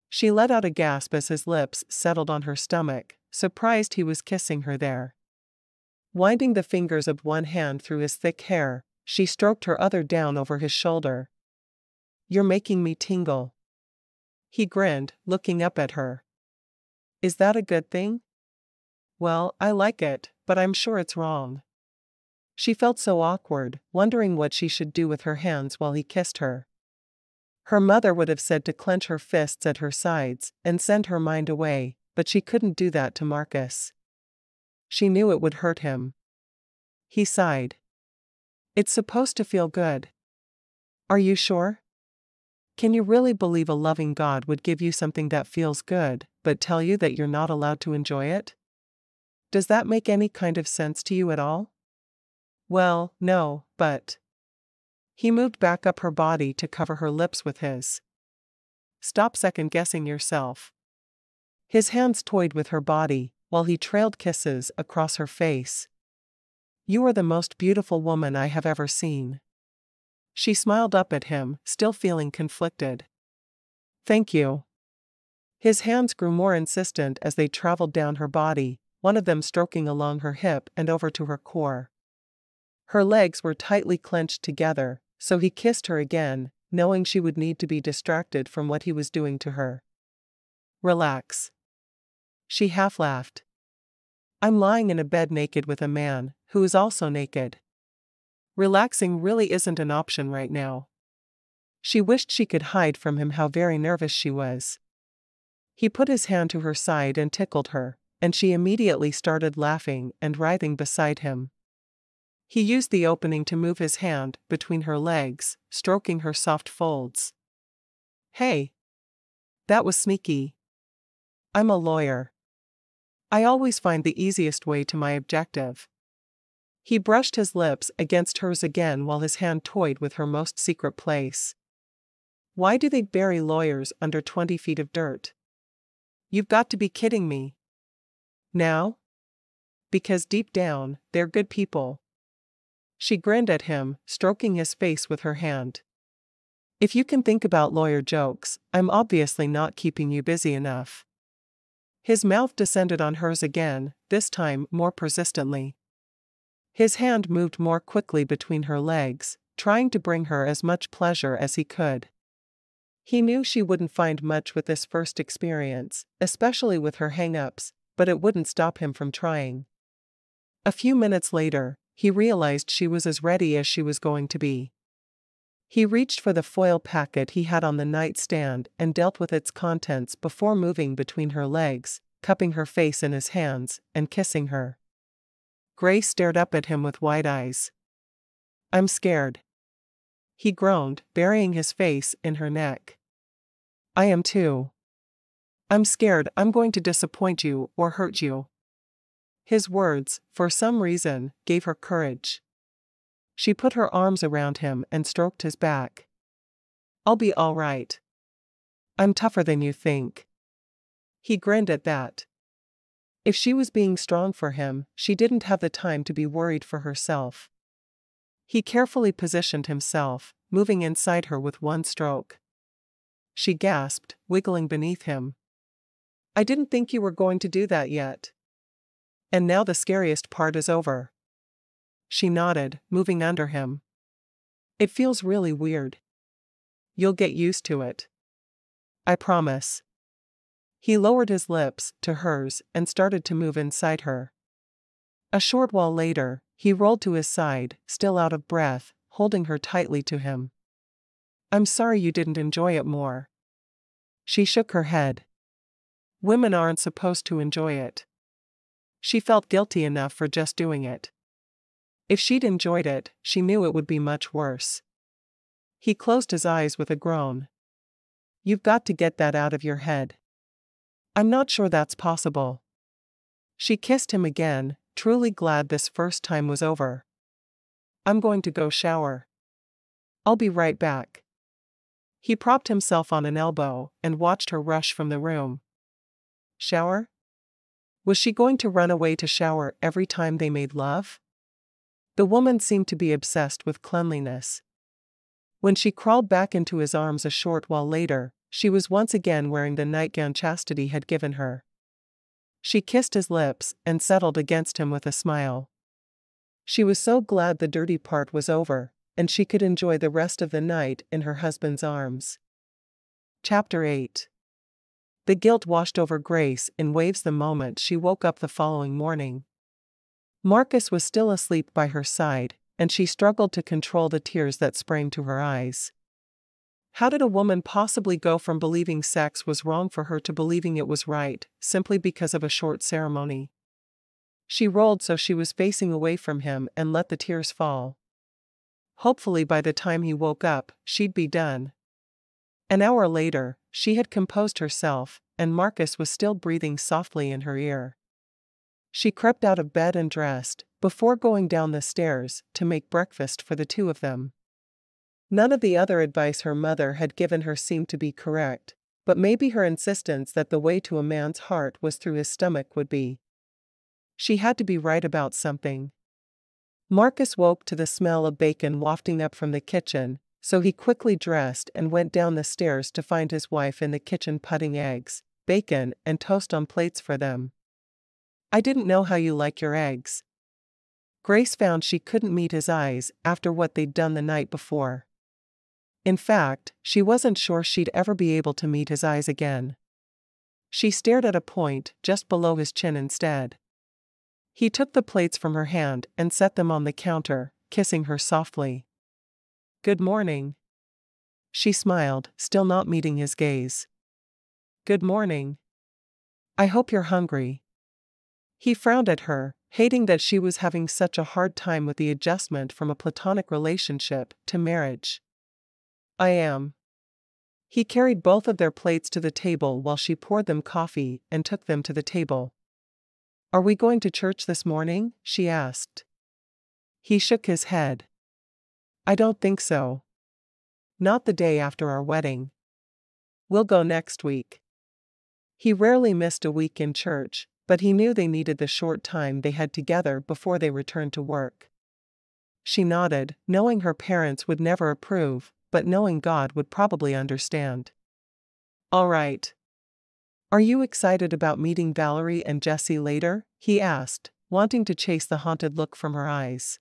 She let out a gasp as his lips settled on her stomach, surprised he was kissing her there. Winding the fingers of one hand through his thick hair, she stroked her other down over his shoulder. You're making me tingle. He grinned, looking up at her. Is that a good thing? Well, I like it, but I'm sure it's wrong. She felt so awkward, wondering what she should do with her hands while he kissed her. Her mother would have said to clench her fists at her sides and send her mind away, but she couldn't do that to Marcus. She knew it would hurt him. He sighed. It's supposed to feel good. Are you sure? Can you really believe a loving God would give you something that feels good, but tell you that you're not allowed to enjoy it? Does that make any kind of sense to you at all? Well, no, but... He moved back up her body to cover her lips with his. Stop second-guessing yourself. His hands toyed with her body, while he trailed kisses across her face. You are the most beautiful woman I have ever seen. She smiled up at him, still feeling conflicted. Thank you. His hands grew more insistent as they traveled down her body, one of them stroking along her hip and over to her core. Her legs were tightly clenched together, so he kissed her again, knowing she would need to be distracted from what he was doing to her. Relax. She half laughed. I'm lying in a bed naked with a man, who is also naked. Relaxing really isn't an option right now. She wished she could hide from him how very nervous she was. He put his hand to her side and tickled her, and she immediately started laughing and writhing beside him. He used the opening to move his hand between her legs, stroking her soft folds. Hey! That was sneaky. I'm a lawyer. I always find the easiest way to my objective. He brushed his lips against hers again while his hand toyed with her most secret place. Why do they bury lawyers under 20 feet of dirt? You've got to be kidding me. Now? Because deep down, they're good people. She grinned at him, stroking his face with her hand. If you can think about lawyer jokes, I'm obviously not keeping you busy enough. His mouth descended on hers again, this time more persistently. His hand moved more quickly between her legs, trying to bring her as much pleasure as he could. He knew she wouldn't find much with this first experience, especially with her hang-ups, but it wouldn't stop him from trying. A few minutes later, he realized she was as ready as she was going to be. He reached for the foil packet he had on the nightstand and dealt with its contents before moving between her legs, cupping her face in his hands, and kissing her. Grace stared up at him with wide eyes. I'm scared. He groaned, burying his face in her neck. I am too. I'm scared I'm going to disappoint you or hurt you. His words, for some reason, gave her courage. She put her arms around him and stroked his back. I'll be all right. I'm tougher than you think. He grinned at that. If she was being strong for him, she didn't have the time to be worried for herself. He carefully positioned himself, moving inside her with one stroke. She gasped, wiggling beneath him. I didn't think you were going to do that yet. And now the scariest part is over. She nodded, moving under him. It feels really weird. You'll get used to it. I promise. He lowered his lips to hers and started to move inside her. A short while later, he rolled to his side, still out of breath, holding her tightly to him. I'm sorry you didn't enjoy it more. She shook her head. Women aren't supposed to enjoy it. She felt guilty enough for just doing it. If she'd enjoyed it, she knew it would be much worse. He closed his eyes with a groan. You've got to get that out of your head. I'm not sure that's possible. She kissed him again, truly glad this first time was over. I'm going to go shower. I'll be right back. He propped himself on an elbow and watched her rush from the room. Shower? Was she going to run away to shower every time they made love? The woman seemed to be obsessed with cleanliness. When she crawled back into his arms a short while later, she was once again wearing the nightgown Chastity had given her. She kissed his lips and settled against him with a smile. She was so glad the dirty part was over, and she could enjoy the rest of the night in her husband's arms. Chapter 8. The guilt washed over Grace in waves the moment she woke up the following morning. Marcus was still asleep by her side, and she struggled to control the tears that sprang to her eyes. How did a woman possibly go from believing sex was wrong for her to believing it was right, simply because of a short ceremony? She rolled so she was facing away from him and let the tears fall. Hopefully by the time he woke up, she'd be done. An hour later, she had composed herself, and Marcus was still breathing softly in her ear. She crept out of bed and dressed, before going down the stairs, to make breakfast for the two of them. None of the other advice her mother had given her seemed to be correct, but maybe her insistence that the way to a man's heart was through his stomach would be. She had to be right about something. Marcus woke to the smell of bacon wafting up from the kitchen, so he quickly dressed and went down the stairs to find his wife in the kitchen putting eggs, bacon, and toast on plates for them. I didn't know how you like your eggs. Grace found she couldn't meet his eyes after what they'd done the night before. In fact, she wasn't sure she'd ever be able to meet his eyes again. She stared at a point just below his chin instead. He took the plates from her hand and set them on the counter, kissing her softly. Good morning. She smiled, still not meeting his gaze. Good morning. I hope you're hungry. He frowned at her, hating that she was having such a hard time with the adjustment from a platonic relationship to marriage. I am. He carried both of their plates to the table while she poured them coffee and took them to the table. Are we going to church this morning? She asked. He shook his head. I don't think so. Not the day after our wedding. We'll go next week. He rarely missed a week in church, but he knew they needed the short time they had together before they returned to work. She nodded, knowing her parents would never approve, but knowing God would probably understand. All right. Are you excited about meeting Valerie and Jesse later? He asked, wanting to chase the haunted look from her eyes.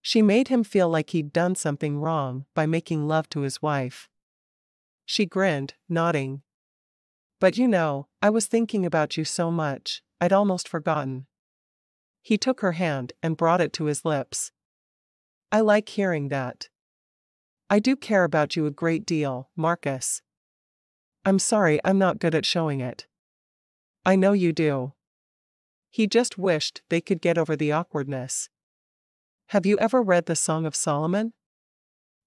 She made him feel like he'd done something wrong by making love to his wife. She grinned, nodding. But you know, I was thinking about you so much, I'd almost forgotten. He took her hand and brought it to his lips. I like hearing that. I do care about you a great deal, Marcus. I'm sorry I'm not good at showing it. I know you do. He just wished they could get over the awkwardness. Have you ever read the Song of Solomon?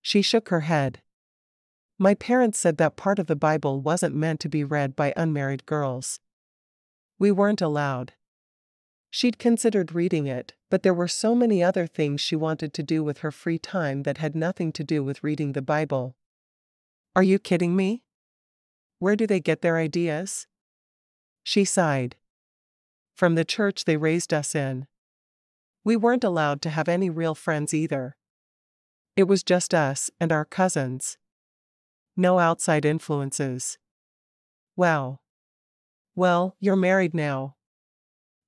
She shook her head. My parents said that part of the Bible wasn't meant to be read by unmarried girls. We weren't allowed. She'd considered reading it, but there were so many other things she wanted to do with her free time that had nothing to do with reading the Bible. Are you kidding me? Where do they get their ideas? She sighed. From the church they raised us in. We weren't allowed to have any real friends either. It was just us and our cousins. No outside influences. Wow. Well, you're married now.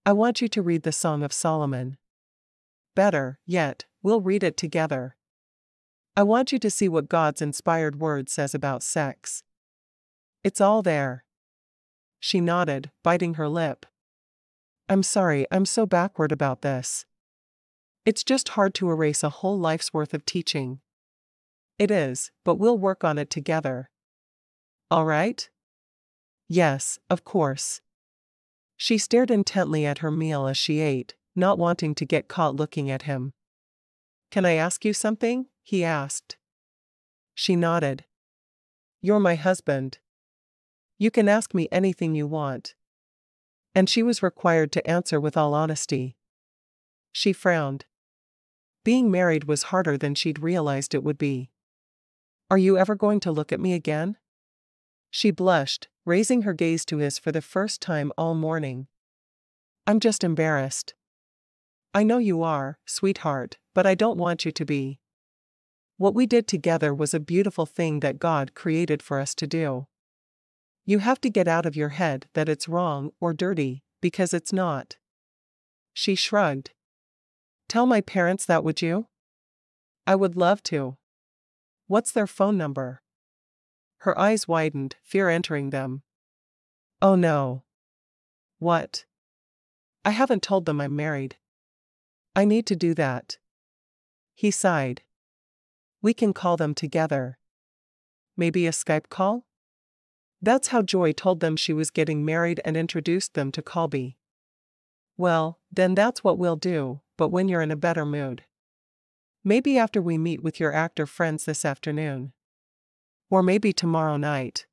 I want you to read the Song of Solomon. Better yet, we'll read it together. I want you to see what God's inspired word says about sex. It's all there. She nodded, biting her lip. I'm sorry, I'm so backward about this. It's just hard to erase a whole life's worth of teaching. It is, but we'll work on it together. All right? Yes, of course. She stared intently at her meal as she ate, not wanting to get caught looking at him. Can I ask you something? He asked. She nodded. You're my husband. You can ask me anything you want. And she was required to answer with all honesty. She frowned. Being married was harder than she'd realized it would be. Are you ever going to look at me again? She blushed, raising her gaze to his for the first time all morning. I'm just embarrassed. I know you are, sweetheart, but I don't want you to be. What we did together was a beautiful thing that God created for us to do. You have to get out of your head that it's wrong or dirty, because it's not. She shrugged. Tell my parents that, would you? I would love to. What's their phone number? Her eyes widened, fear entering them. Oh no. What? I haven't told them I'm married. I need to do that. He sighed. We can call them together. Maybe a Skype call? That's how Joy told them she was getting married and introduced them to Colby. Well, then that's what we'll do, but when you're in a better mood. Maybe after we meet with your actor friends this afternoon. Or maybe tomorrow night.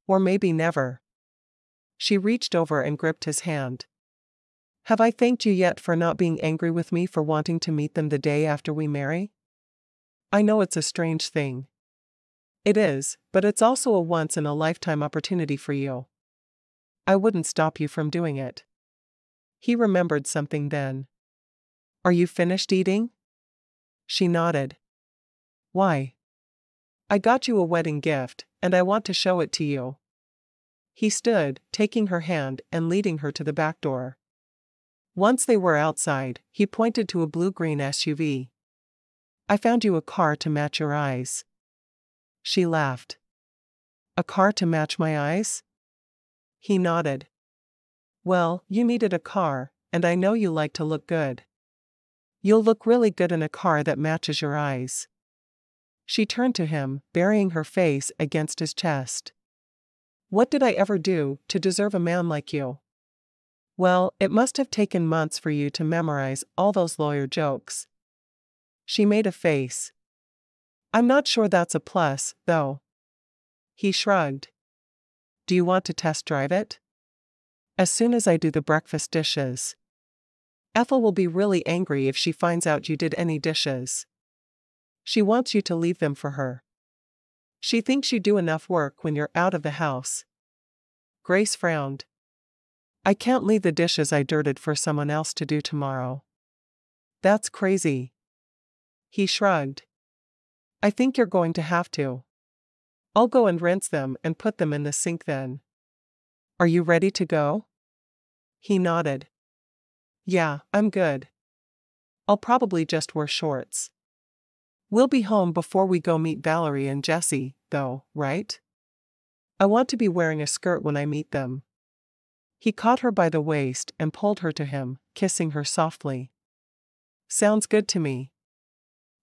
Or maybe never. She reached over and gripped his hand. Have I thanked you yet for not being angry with me for wanting to meet them the day after we marry? I know it's a strange thing. It is, but it's also a once-in-a-lifetime opportunity for you. I wouldn't stop you from doing it. He remembered something then. Are you finished eating? She nodded. Why? I got you a wedding gift, and I want to show it to you. He stood, taking her hand and leading her to the back door. Once they were outside, he pointed to a blue-green SUV. I found you a car to match your eyes. She laughed. A car to match my eyes? He nodded. Well, you needed a car, and I know you like to look good. You'll look really good in a car that matches your eyes. She turned to him, burying her face against his chest. What did I ever do to deserve a man like you? Well, it must have taken months for you to memorize all those lawyer jokes. She made a face. I'm not sure that's a plus, though. He shrugged. Do you want to test drive it? As soon as I do the breakfast dishes. Ethel will be really angry if she finds out you did any dishes. She wants you to leave them for her. She thinks you do enough work when you're out of the house. Grace frowned. I can't leave the dishes I dirted for someone else to do tomorrow. That's crazy. He shrugged. I think you're going to have to. I'll go and rinse them and put them in the sink then. Are you ready to go? He nodded. Yeah, I'm good. I'll probably just wear shorts. We'll be home before we go meet Valerie and Jesse, though, right? I want to be wearing a skirt when I meet them. He caught her by the waist and pulled her to him, kissing her softly. Sounds good to me.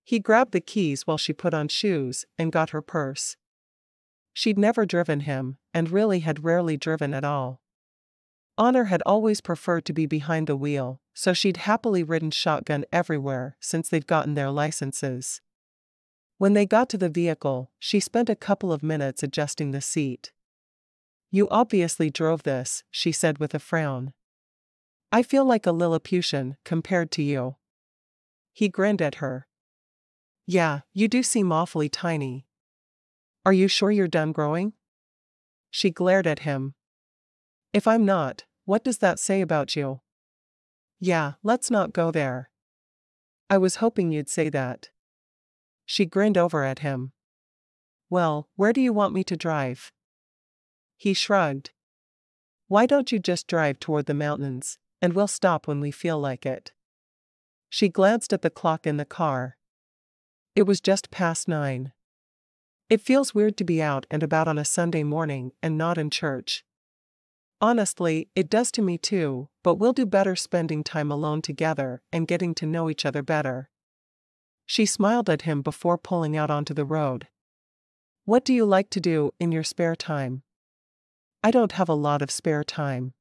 He grabbed the keys while she put on shoes and got her purse. She'd never driven him, and really had rarely driven at all. Honor had always preferred to be behind the wheel, so she'd happily ridden shotgun everywhere since they'd gotten their licenses. When they got to the vehicle, she spent a couple of minutes adjusting the seat. You obviously drove this, she said with a frown. I feel like a Lilliputian compared to you. He grinned at her. Yeah, you do seem awfully tiny. Are you sure you're done growing? She glared at him. If I'm not, what does that say about you? Yeah, let's not go there. I was hoping you'd say that. She grinned over at him. Well, where do you want me to drive? He shrugged. Why don't you just drive toward the mountains, and we'll stop when we feel like it? She glanced at the clock in the car. It was just past 9. It feels weird to be out and about on a Sunday morning and not in church. Honestly, it does to me too, but we'll do better spending time alone together and getting to know each other better. She smiled at him before pulling out onto the road. What do you like to do in your spare time? I don't have a lot of spare time.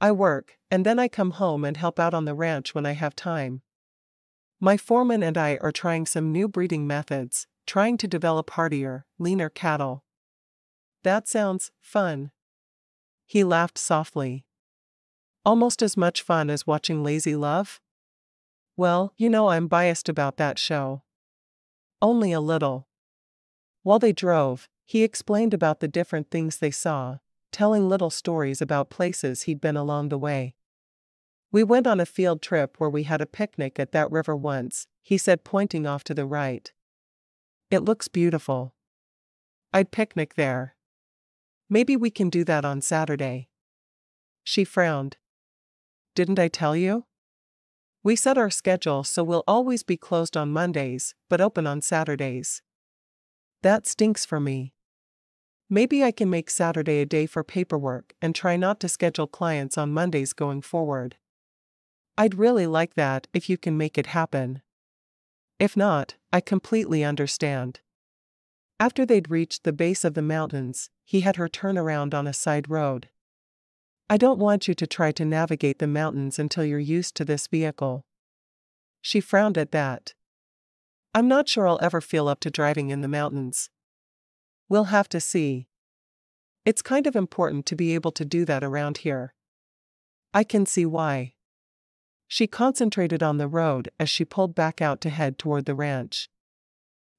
I work, and then I come home and help out on the ranch when I have time. My foreman and I are trying some new breeding methods, trying to develop hardier, leaner cattle. That sounds fun. He laughed softly. Almost as much fun as watching Lazy Love? Well, I'm biased about that show. Only a little. While they drove, he explained about the different things they saw, telling little stories about places he'd been along the way. We went on a field trip where we had a picnic at that river once, he said, pointing off to the right. It looks beautiful. I'd picnic there. Maybe we can do that on Saturday. She frowned. Didn't I tell you? We set our schedule so we'll always be closed on Mondays, but open on Saturdays. That stinks for me. Maybe I can make Saturday a day for paperwork and try not to schedule clients on Mondays going forward. I'd really like that if you can make it happen. If not, I completely understand. After they'd reached the base of the mountains, he had her turn around on a side road. I don't want you to try to navigate the mountains until you're used to this vehicle. She frowned at that. I'm not sure I'll ever feel up to driving in the mountains. We'll have to see. It's kind of important to be able to do that around here. I can see why. She concentrated on the road as she pulled back out to head toward the ranch.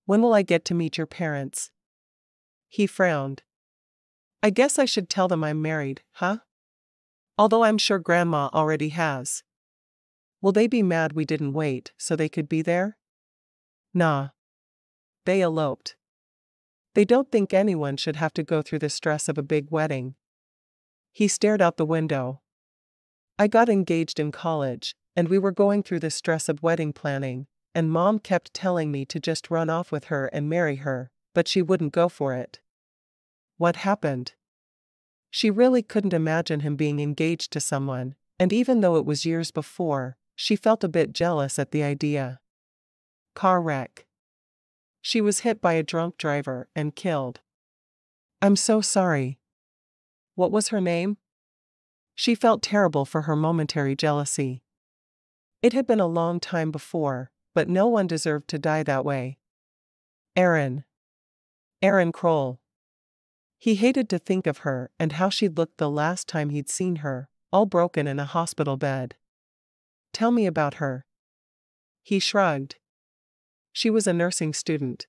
When will I get to meet your parents? He frowned. I guess I should tell them I'm married, huh? Although I'm sure Grandma already has. Will they be mad we didn't wait so they could be there? Nah. They eloped. They don't think anyone should have to go through the stress of a big wedding. He stared out the window. I got engaged in college, and we were going through the stress of wedding planning, and Mom kept telling me to just run off with her and marry her, but she wouldn't go for it. What happened? She really couldn't imagine him being engaged to someone, and even though it was years before, she felt a bit jealous at the idea. Car wreck. She was hit by a drunk driver and killed. I'm so sorry. What was her name? She felt terrible for her momentary jealousy. It had been a long time before, but no one deserved to die that way. Erin. Erin Kroll. He hated to think of her and how she'd looked the last time he'd seen her, all broken in a hospital bed. Tell me about her. He shrugged. She was a nursing student.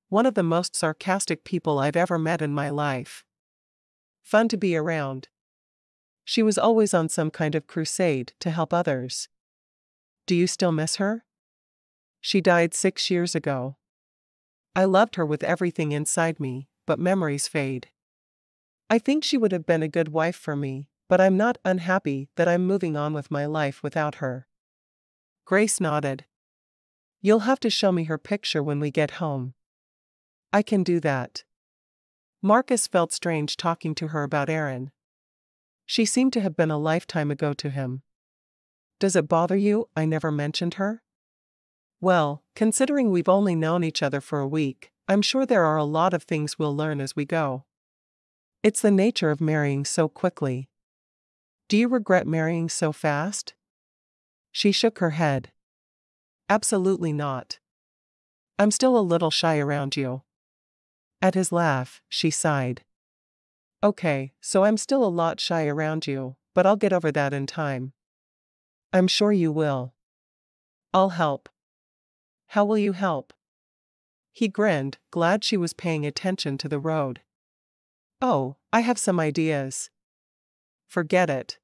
One of the most sarcastic people I've ever met in my life. Fun to be around. She was always on some kind of crusade to help others. Do you still miss her? She died 6 years ago. I loved her with everything inside me, but memories fade. I think she would have been a good wife for me, but I'm not unhappy that I'm moving on with my life without her. Grace nodded. You'll have to show me her picture when we get home. I can do that. Marcus felt strange talking to her about Erin. She seemed to have been a lifetime ago to him. Does it bother you I never mentioned her? Well, considering we've only known each other for a week, I'm sure there are a lot of things we'll learn as we go. It's the nature of marrying so quickly. Do you regret marrying so fast? She shook her head. Absolutely not. I'm still a little shy around you. At his laugh, she sighed. Okay, so I'm still a lot shy around you, but I'll get over that in time. I'm sure you will. I'll help. How will you help? He grinned, glad she was paying attention to the road. Oh, I have some ideas. Forget it.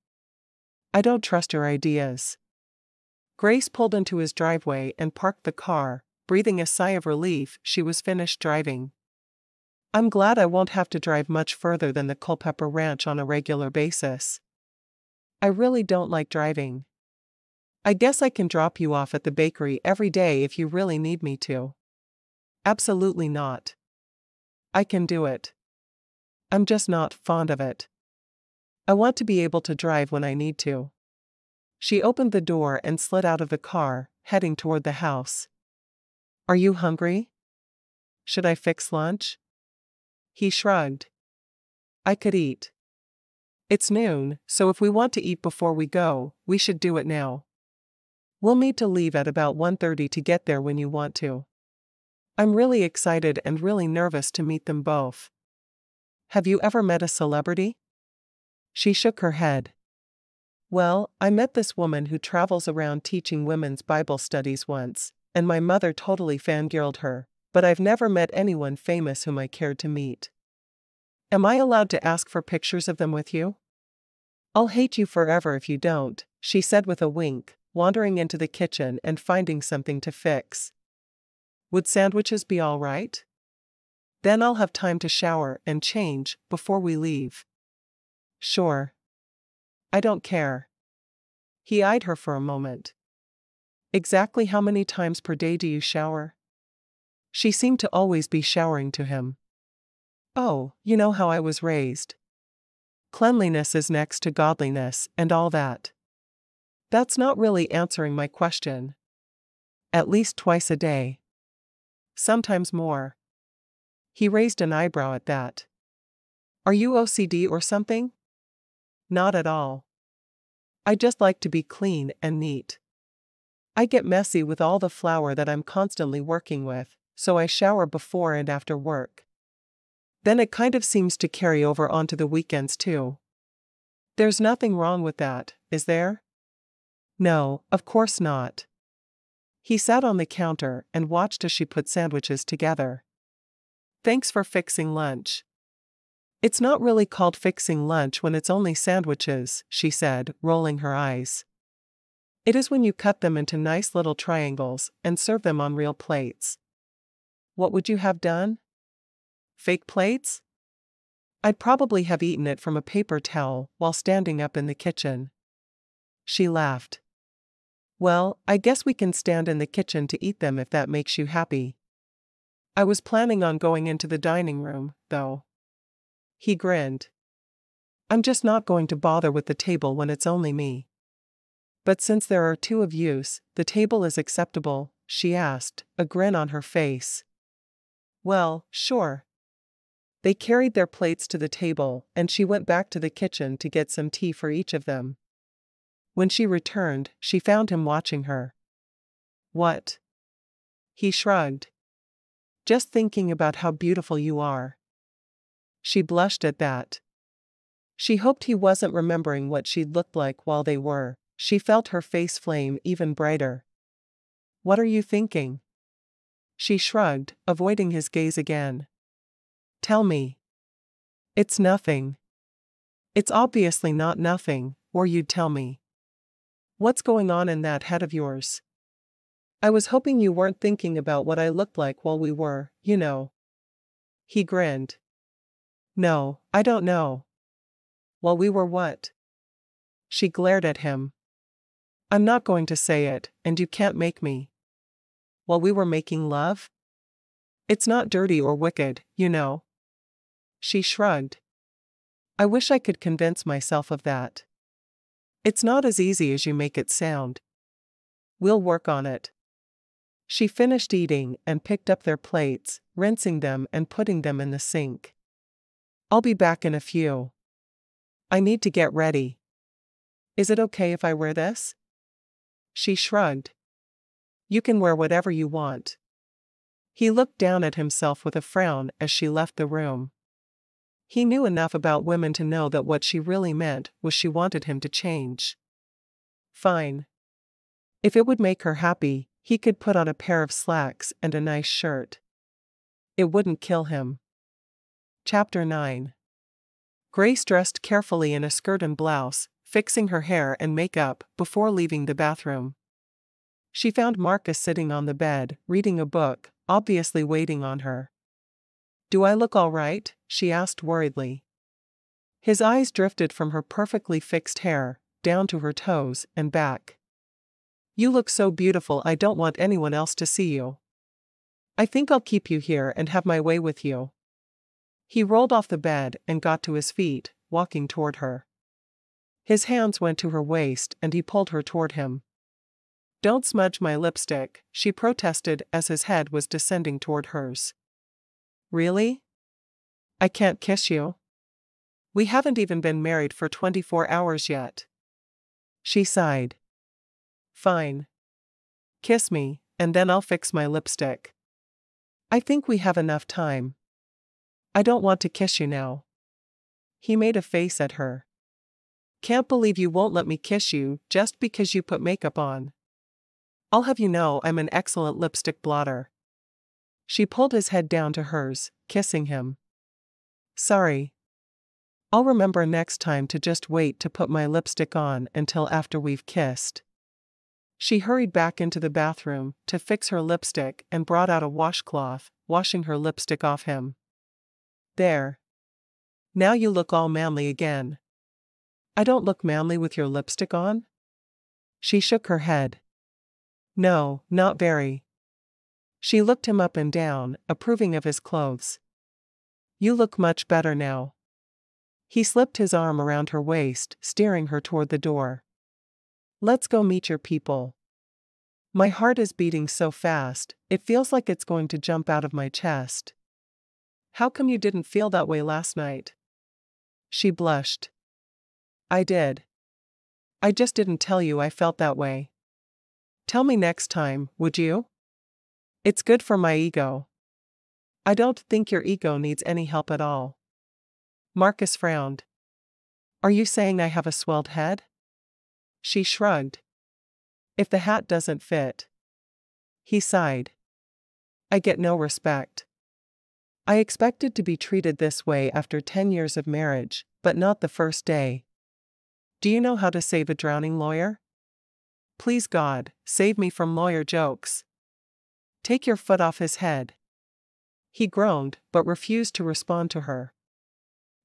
I don't trust your ideas. Grace pulled into his driveway and parked the car, breathing a sigh of relief she was finished driving. I'm glad I won't have to drive much further than the Culpepper Ranch on a regular basis. I really don't like driving. I guess I can drop you off at the bakery every day if you really need me to. Absolutely not. I can do it. I'm just not fond of it. I want to be able to drive when I need to. She opened the door and slid out of the car, heading toward the house. Are you hungry? Should I fix lunch? He shrugged. I could eat. It's noon, so if we want to eat before we go, we should do it now. We'll need to leave at about 1:30 to get there when you want to. I'm really excited and really nervous to meet them both. Have you ever met a celebrity? She shook her head. Well, I met this woman who travels around teaching women's Bible studies once, and my mother totally fangirled her, but I've never met anyone famous whom I cared to meet. Am I allowed to ask for pictures of them with you? I'll hate you forever if you don't, she said with a wink, wandering into the kitchen and finding something to fix. Would sandwiches be all right? Then I'll have time to shower and change before we leave. Sure. I don't care. He eyed her for a moment. Exactly how many times per day do you shower? She seemed to always be showering to him. Oh, you know how I was raised. Cleanliness is next to godliness and all that. That's not really answering my question. At least twice a day. Sometimes more. He raised an eyebrow at that. Are you OCD or something? Not at all. I just like to be clean and neat. I get messy with all the flour that I'm constantly working with, so I shower before and after work. Then it kind of seems to carry over onto the weekends too. There's nothing wrong with that, is there? No, of course not. He sat on the counter and watched as she put sandwiches together. Thanks for fixing lunch. It's not really called fixing lunch when it's only sandwiches, she said, rolling her eyes. It is when you cut them into nice little triangles and serve them on real plates. What would you have done? Fake plates? I'd probably have eaten it from a paper towel while standing up in the kitchen. She laughed. Well, I guess we can stand in the kitchen to eat them if that makes you happy. I was planning on going into the dining room, though. He grinned. I'm just not going to bother with the table when it's only me. But since there are two of yous, the table is acceptable, she asked, a grin on her face. Well, sure. They carried their plates to the table, and she went back to the kitchen to get some tea for each of them. When she returned, she found him watching her. What? He shrugged. Just thinking about how beautiful you are. She blushed at that. She hoped he wasn't remembering what she'd looked like while they were. She felt her face flame even brighter. What are you thinking? She shrugged, avoiding his gaze again. Tell me. It's nothing. It's obviously not nothing, or you'd tell me. What's going on in that head of yours? I was hoping you weren't thinking about what I looked like while we were, you know. He grinned. No, I don't know. While we were what? She glared at him. I'm not going to say it, and you can't make me. While we were making love? It's not dirty or wicked, you know. She shrugged. I wish I could convince myself of that. It's not as easy as you make it sound. We'll work on it. She finished eating and picked up their plates, rinsing them and putting them in the sink. I'll be back in a few. I need to get ready. Is it okay if I wear this? She shrugged. You can wear whatever you want. He looked down at himself with a frown as she left the room. He knew enough about women to know that what she really meant was she wanted him to change. Fine. If it would make her happy, he could put on a pair of slacks and a nice shirt. It wouldn't kill him. Chapter 9. Grace dressed carefully in a skirt and blouse, fixing her hair and makeup before leaving the bathroom. She found Marcus sitting on the bed, reading a book, obviously waiting on her. Do I look all right? She asked worriedly. His eyes drifted from her perfectly fixed hair, down to her toes and back. You look so beautiful, I don't want anyone else to see you. I think I'll keep you here and have my way with you. He rolled off the bed and got to his feet, walking toward her. His hands went to her waist and he pulled her toward him. Don't smudge my lipstick, she protested as his head was descending toward hers. Really? I can't kiss you? We haven't even been married for 24 hours yet. She sighed. Fine. Kiss me, and then I'll fix my lipstick. I think we have enough time. I don't want to kiss you now. He made a face at her. Can't believe you won't let me kiss you just because you put makeup on. I'll have you know I'm an excellent lipstick blotter. She pulled his head down to hers, kissing him. Sorry. I'll remember next time to just wait to put my lipstick on until after we've kissed. She hurried back into the bathroom to fix her lipstick and brought out a washcloth, washing her lipstick off him. There. Now you look all manly again. I don't look manly with your lipstick on? She shook her head. No, not very. She looked him up and down, approving of his clothes. You look much better now. He slipped his arm around her waist, steering her toward the door. Let's go meet your people. My heart is beating so fast, it feels like it's going to jump out of my chest. How come you didn't feel that way last night? She blushed. I did. I just didn't tell you I felt that way. Tell me next time, would you? It's good for my ego. I don't think your ego needs any help at all. Marcus frowned. Are you saying I have a swelled head? She shrugged. If the hat doesn't fit. He sighed. I get no respect. I expected to be treated this way after 10 years of marriage, but not the first day. Do you know how to save a drowning lawyer? Please God, save me from lawyer jokes. Take your foot off his head. He groaned, but refused to respond to her.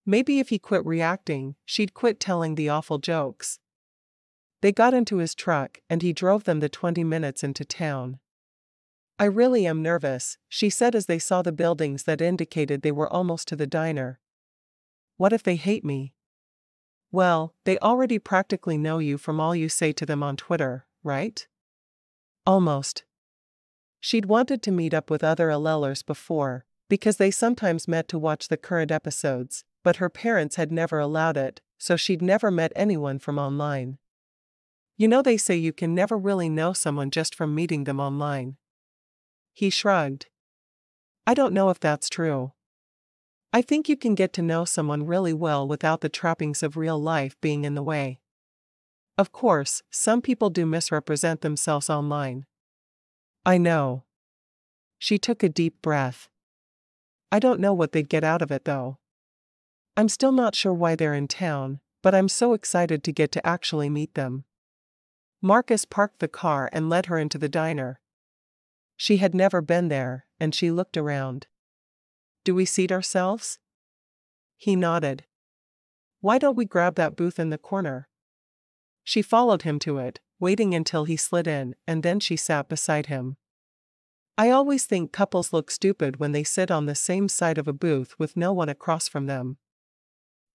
Maybe if he quit reacting, she'd quit telling the awful jokes. They got into his truck and he drove them the 20 minutes into town. I really am nervous, she said as they saw the buildings that indicated they were almost to the diner. What if they hate me? Well, they already practically know you from all you say to them on Twitter, right? Almost. She'd wanted to meet up with other LLers before, because they sometimes met to watch the current episodes, but her parents had never allowed it, so she'd never met anyone from online. You know, they say you can never really know someone just from meeting them online. He shrugged. I don't know if that's true. I think you can get to know someone really well without the trappings of real life being in the way. Of course, some people do misrepresent themselves online. I know. She took a deep breath. I don't know what they'd get out of it though. I'm still not sure why they're in town, but I'm so excited to get to actually meet them. Marcus parked the car and led her into the diner. She had never been there, and she looked around. Do we seat ourselves? He nodded. Why don't we grab that booth in the corner? She followed him to it, waiting until he slid in, and then she sat beside him. I always think couples look stupid when they sit on the same side of a booth with no one across from them.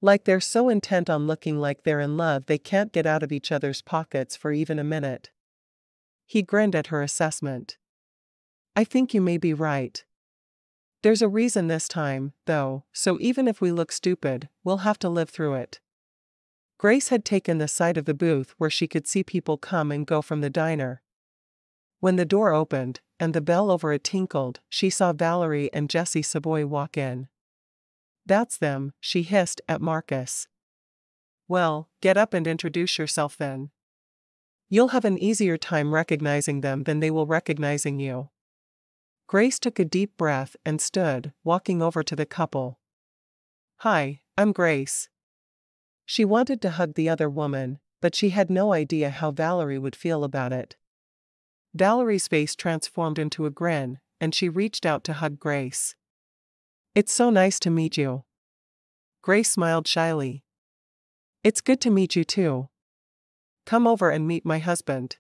Like they're so intent on looking like they're in love they can't get out of each other's pockets for even a minute. He grinned at her assessment. I think you may be right. There's a reason this time, though, so even if we look stupid, we'll have to live through it. Grace had taken the side of the booth where she could see people come and go from the diner. When the door opened, and the bell over it tinkled, she saw Valerie and Jesse Savoy walk in. That's them, she hissed at Marcus. Well, get up and introduce yourself then. You'll have an easier time recognizing them than they will recognizing you. Grace took a deep breath and stood, walking over to the couple. Hi, I'm Grace. She wanted to hug the other woman, but she had no idea how Valerie would feel about it. Valerie's face transformed into a grin, and she reached out to hug Grace. It's so nice to meet you. Grace smiled shyly. It's good to meet you too. Come over and meet my husband.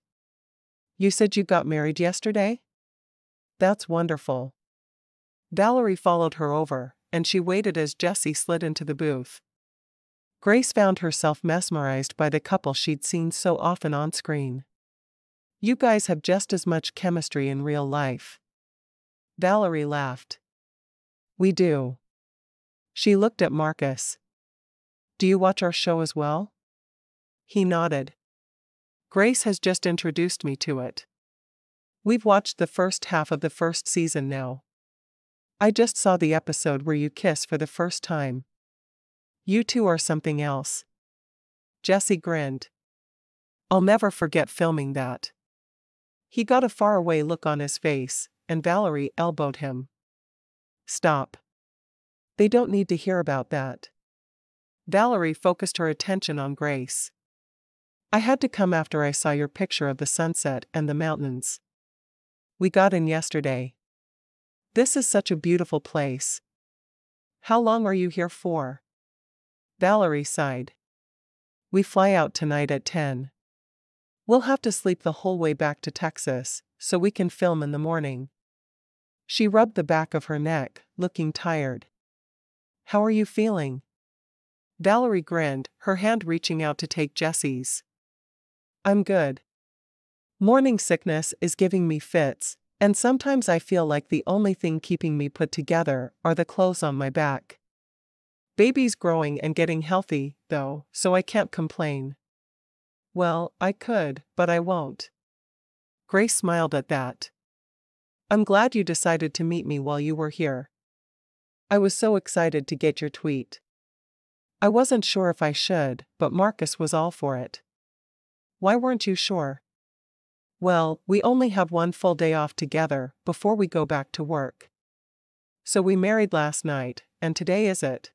You said you got married yesterday? That's wonderful. Valerie followed her over, and she waited as Jessie slid into the booth. Grace found herself mesmerized by the couple she'd seen so often on screen. You guys have just as much chemistry in real life. Valerie laughed. We do. She looked at Marcus. Do you watch our show as well? He nodded. Grace has just introduced me to it. We've watched the first half of the first season now. I just saw the episode where you kiss for the first time. You two are something else. Jessie grinned. I'll never forget filming that. He got a faraway look on his face, and Valerie elbowed him. Stop. They don't need to hear about that. Valerie focused her attention on Grace. I had to come after I saw your picture of the sunset and the mountains. We got in yesterday. This is such a beautiful place. How long are you here for? Valerie sighed. We fly out tonight at 10. We'll have to sleep the whole way back to Texas, so we can film in the morning. She rubbed the back of her neck, looking tired. How are you feeling? Valerie grinned, her hand reaching out to take Jessie's. I'm good. Morning sickness is giving me fits, and sometimes I feel like the only thing keeping me put together are the clothes on my back. Baby's growing and getting healthy, though, so I can't complain. Well, I could, but I won't. Grace smiled at that. I'm glad you decided to meet me while you were here. I was so excited to get your tweet. I wasn't sure if I should, but Marcus was all for it. Why weren't you sure? Well, we only have one full day off together before we go back to work. So we married last night, and today is it.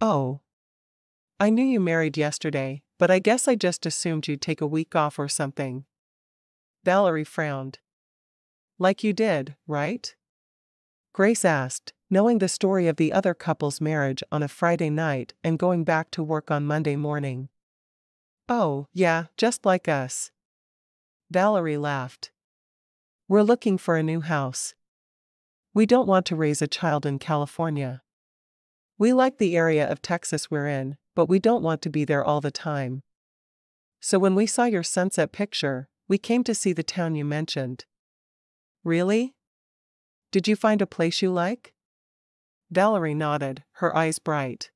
Oh. I knew you married yesterday, but I guess I just assumed you'd take a week off or something. Valerie frowned. Like you did, right? Grace asked, knowing the story of the other couple's marriage on a Friday night and going back to work on Monday morning. Oh, yeah, just like us. Valerie laughed. We're looking for a new house. We don't want to raise a child in California. We like the area of Texas we're in, but we don't want to be there all the time. So when we saw your sunset picture, we came to see the town you mentioned. Really? Did you find a place you like? Valerie nodded, her eyes bright.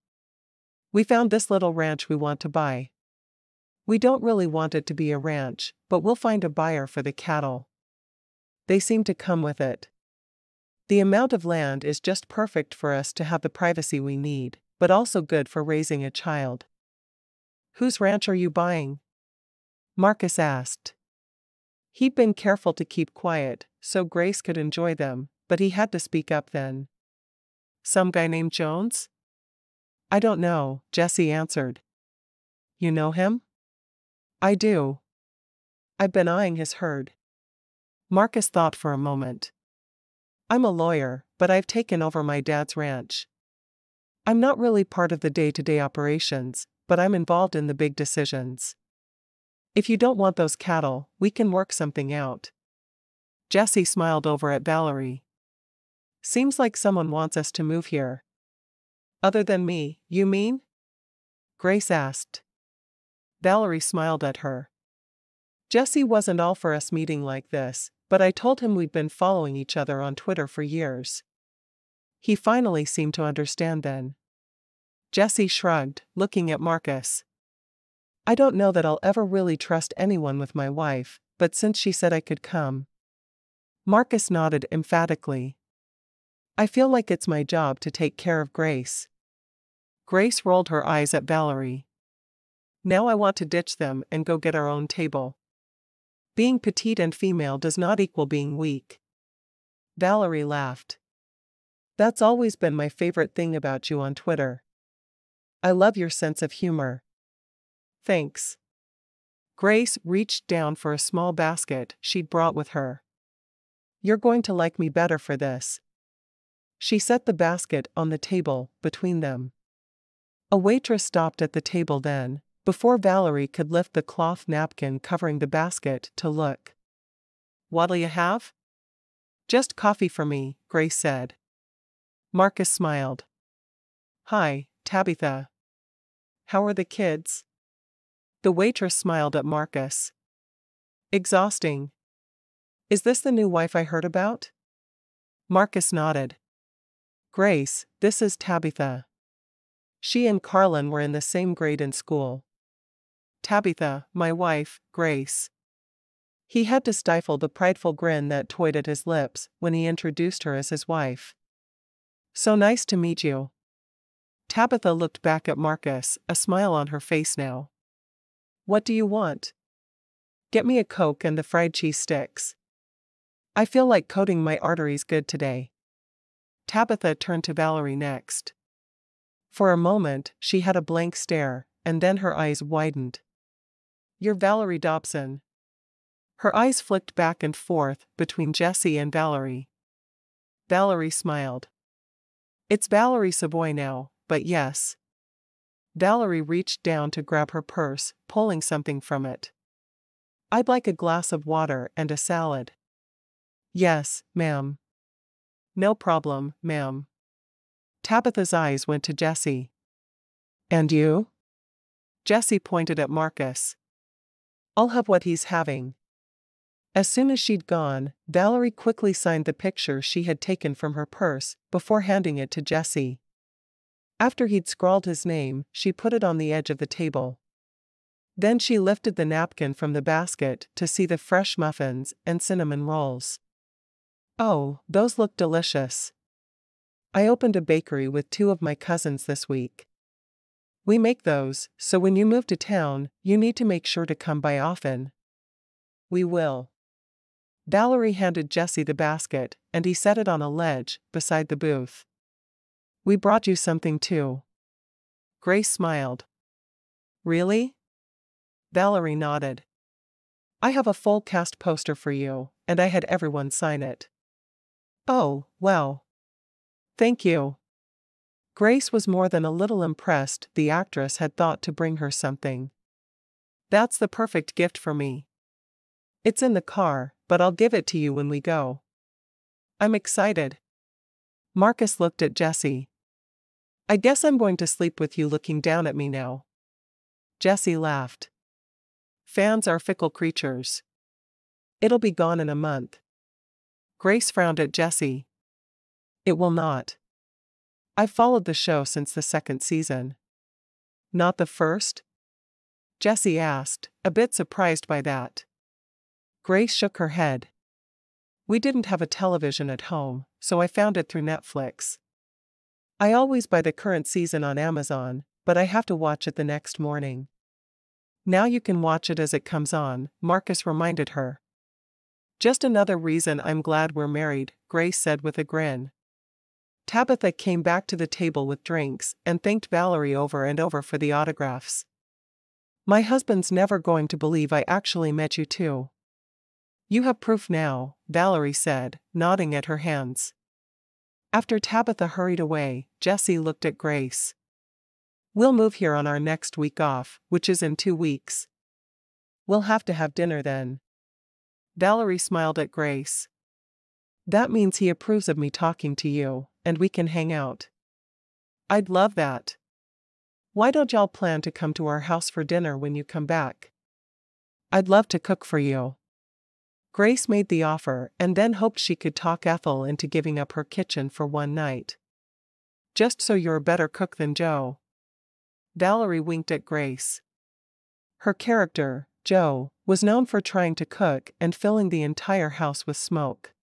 We found this little ranch we want to buy. We don't really want it to be a ranch, but we'll find a buyer for the cattle. They seem to come with it. The amount of land is just perfect for us to have the privacy we need, but also good for raising a child. Whose ranch are you buying? Marcus asked. He'd been careful to keep quiet, so Grace could enjoy them, but he had to speak up then. Some guy named Jones? I don't know, Jessie answered. You know him? I do. I've been eyeing his herd. Marcus thought for a moment. I'm a lawyer, but I've taken over my dad's ranch. I'm not really part of the day-to-day operations, but I'm involved in the big decisions. If you don't want those cattle, we can work something out. Jessie smiled over at Valerie. Seems like someone wants us to move here. Other than me, you mean? Grace asked. Valerie smiled at her. Jessie wasn't all for us meeting like this, but I told him we'd been following each other on Twitter for years. He finally seemed to understand then. Jessie shrugged, looking at Marcus. I don't know that I'll ever really trust anyone with my wife, but since she said I could come. Marcus nodded emphatically. I feel like it's my job to take care of Grace. Grace rolled her eyes at Valerie. Now I want to ditch them and go get our own table. Being petite and female does not equal being weak. Valerie laughed. That's always been my favorite thing about you on Twitter. I love your sense of humor. Thanks. Grace reached down for a small basket she'd brought with her. You're going to like me better for this. She set the basket on the table between them. A waitress stopped at the table then, before Valerie could lift the cloth napkin covering the basket to look. "What'll you have?" "Just coffee for me," Grace said. Marcus smiled. "Hi, Tabitha. How are the kids?" The waitress smiled at Marcus. "Exhausting. Is this the new wife I heard about?" Marcus nodded. "Grace, this is Tabitha. She and Carlin were in the same grade in school." "Tabitha, my wife, Grace." He had to stifle the prideful grin that toyed at his lips when he introduced her as his wife. "So nice to meet you." Tabitha looked back at Marcus, a smile on her face now. "What do you want?" "Get me a Coke and the fried cheese sticks. I feel like coating my arteries good today." Tabitha turned to Valerie next. For a moment, she had a blank stare, and then her eyes widened. "You're Valerie Dobson." Her eyes flicked back and forth between Jessie and Valerie. Valerie smiled. "It's Valerie Savoy now, but yes." Valerie reached down to grab her purse, pulling something from it. "I'd like a glass of water and a salad." "Yes, ma'am." "No problem, ma'am." Tabitha's eyes went to Jessie. "And you?" Jessie pointed at Marcus. "I'll have what he's having." As soon as she'd gone, Valerie quickly signed the picture she had taken from her purse before handing it to Jessie. After he'd scrawled his name, she put it on the edge of the table. Then she lifted the napkin from the basket to see the fresh muffins and cinnamon rolls. "Oh, those look delicious. I opened a bakery with 2 of my cousins this week. We make those, so when you move to town, you need to make sure to come by often." "We will." Valerie handed Jessie the basket, and he set it on a ledge beside the booth. "We brought you something too." Grace smiled. "Really?" Valerie nodded. "I have a full cast poster for you, and I had everyone sign it." "Oh, wow. Thank you." Grace was more than a little impressed the actress had thought to bring her something. "That's the perfect gift for me. It's in the car, but I'll give it to you when we go." "I'm excited." Marcus looked at Jessie. "I guess I'm going to sleep with you looking down at me now." Jessie laughed. "Fans are fickle creatures. It'll be gone in a month." Grace frowned at Jessie. "It will not. I've followed the show since the 2nd season." "Not the first?" Jessie asked, a bit surprised by that. Grace shook her head. "We didn't have a television at home, so I found it through Netflix. I always buy the current season on Amazon, but I have to watch it the next morning." "Now you can watch it as it comes on," Marcus reminded her. "Just another reason I'm glad we're married," Grace said with a grin. Tabitha came back to the table with drinks and thanked Valerie over and over for the autographs. "My husband's never going to believe I actually met you too." "You have proof now," Valerie said, nodding at her hands. After Tabitha hurried away, Jessie looked at Grace. "We'll move here on our next week off, which is in 2 weeks. We'll have to have dinner then." Valerie smiled at Grace. "That means he approves of me talking to you, and we can hang out." "I'd love that. Why don't y'all plan to come to our house for dinner when you come back? I'd love to cook for you." Grace made the offer and then hoped she could talk Ethel into giving up her kitchen for one night. "Just so you're a better cook than Joe." Valerie winked at Grace. Her character, Joe, was known for trying to cook and filling the entire house with smoke.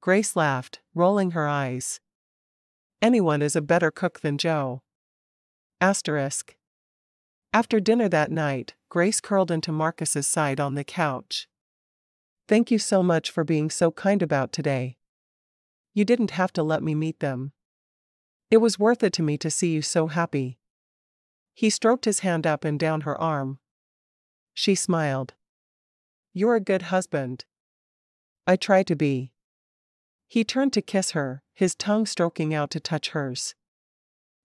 Grace laughed, rolling her eyes. "Anyone is a better cook than Joe." Asterisk. After dinner that night, Grace curled into Marcus's side on the couch. "Thank you so much for being so kind about today. You didn't have to let me meet them. It was worth it to me to see you so happy." He stroked his hand up and down her arm. She smiled. "You're a good husband." "I try to be." He turned to kiss her, his tongue stroking out to touch hers.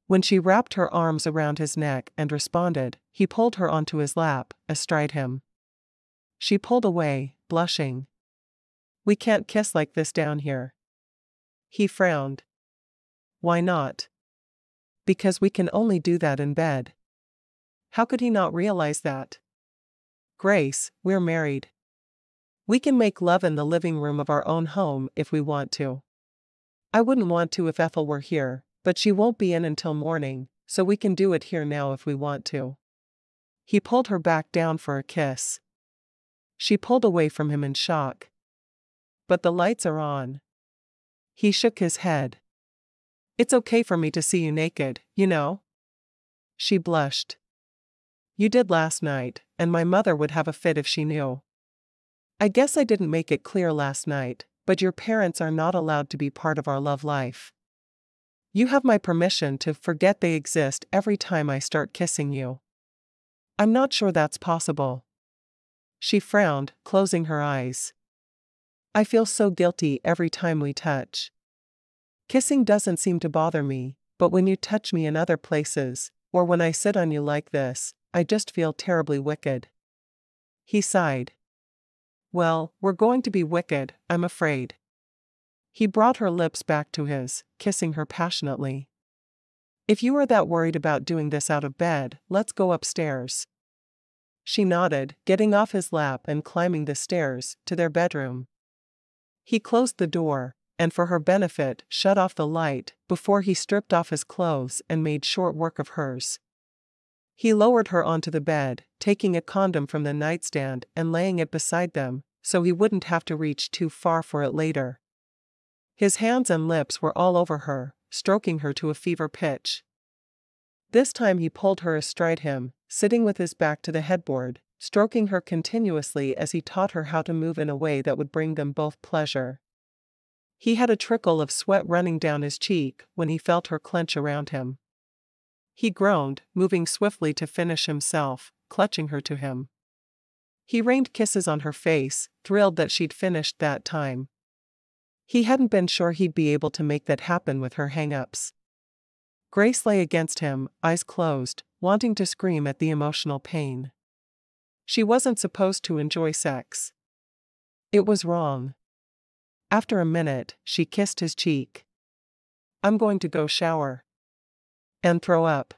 When she wrapped her arms around his neck and responded, he pulled her onto his lap, astride him. She pulled away, blushing. "We can't kiss like this down here." He frowned. "Why not?" "Because we can only do that in bed." How could he not realize that? "Grace, we're married. We can make love in the living room of our own home if we want to. I wouldn't want to if Ethel were here, but she won't be in until morning, so we can do it here now if we want to." He pulled her back down for a kiss. She pulled away from him in shock. "But the lights are on." He shook his head. "It's okay for me to see you naked, you know." She blushed. "You did last night, and my mother would have a fit if she knew." "I guess I didn't make it clear last night, but your parents are not allowed to be part of our love life. You have my permission to forget they exist every time I start kissing you." "I'm not sure that's possible." She frowned, closing her eyes. "I feel so guilty every time we touch. Kissing doesn't seem to bother me, but when you touch me in other places, or when I sit on you like this, I just feel terribly wicked." He sighed. "Well, we're going to be wicked, I'm afraid." He brought her lips back to his, kissing her passionately. "If you are that worried about doing this out of bed, let's go upstairs." She nodded, getting off his lap and climbing the stairs to their bedroom. He closed the door, and for her benefit shut off the light before he stripped off his clothes and made short work of hers. He lowered her onto the bed, taking a condom from the nightstand and laying it beside them, so he wouldn't have to reach too far for it later. His hands and lips were all over her, stroking her to a fever pitch. This time he pulled her astride him, sitting with his back to the headboard, stroking her continuously as he taught her how to move in a way that would bring them both pleasure. He had a trickle of sweat running down his cheek when he felt her clench around him. He groaned, moving swiftly to finish himself, clutching her to him. He rained kisses on her face, thrilled that she'd finished that time. He hadn't been sure he'd be able to make that happen with her hang-ups. Grace lay against him, eyes closed, wanting to scream at the emotional pain. She wasn't supposed to enjoy sex. It was wrong. After a minute, she kissed his cheek. "I'm going to go shower. And throw up."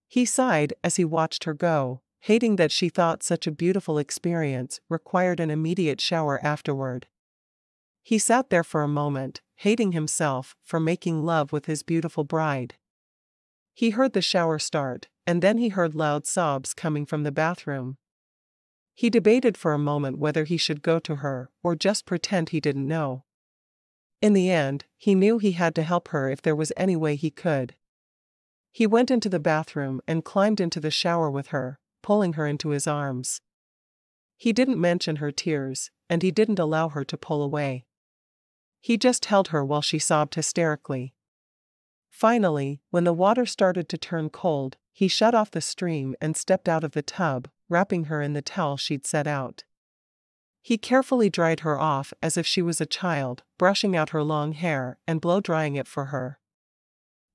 He sighed as he watched her go, hating that she thought such a beautiful experience required an immediate shower afterward. He sat there for a moment, hating himself for making love with his beautiful bride. He heard the shower start, and then he heard loud sobs coming from the bathroom. He debated for a moment whether he should go to her or just pretend he didn't know. In the end, he knew he had to help her if there was any way he could. He went into the bathroom and climbed into the shower with her, pulling her into his arms. He didn't mention her tears, and he didn't allow her to pull away. He just held her while she sobbed hysterically. Finally, when the water started to turn cold, he shut off the stream and stepped out of the tub, wrapping her in the towel she'd set out. He carefully dried her off as if she was a child, brushing out her long hair and blow-drying it for her.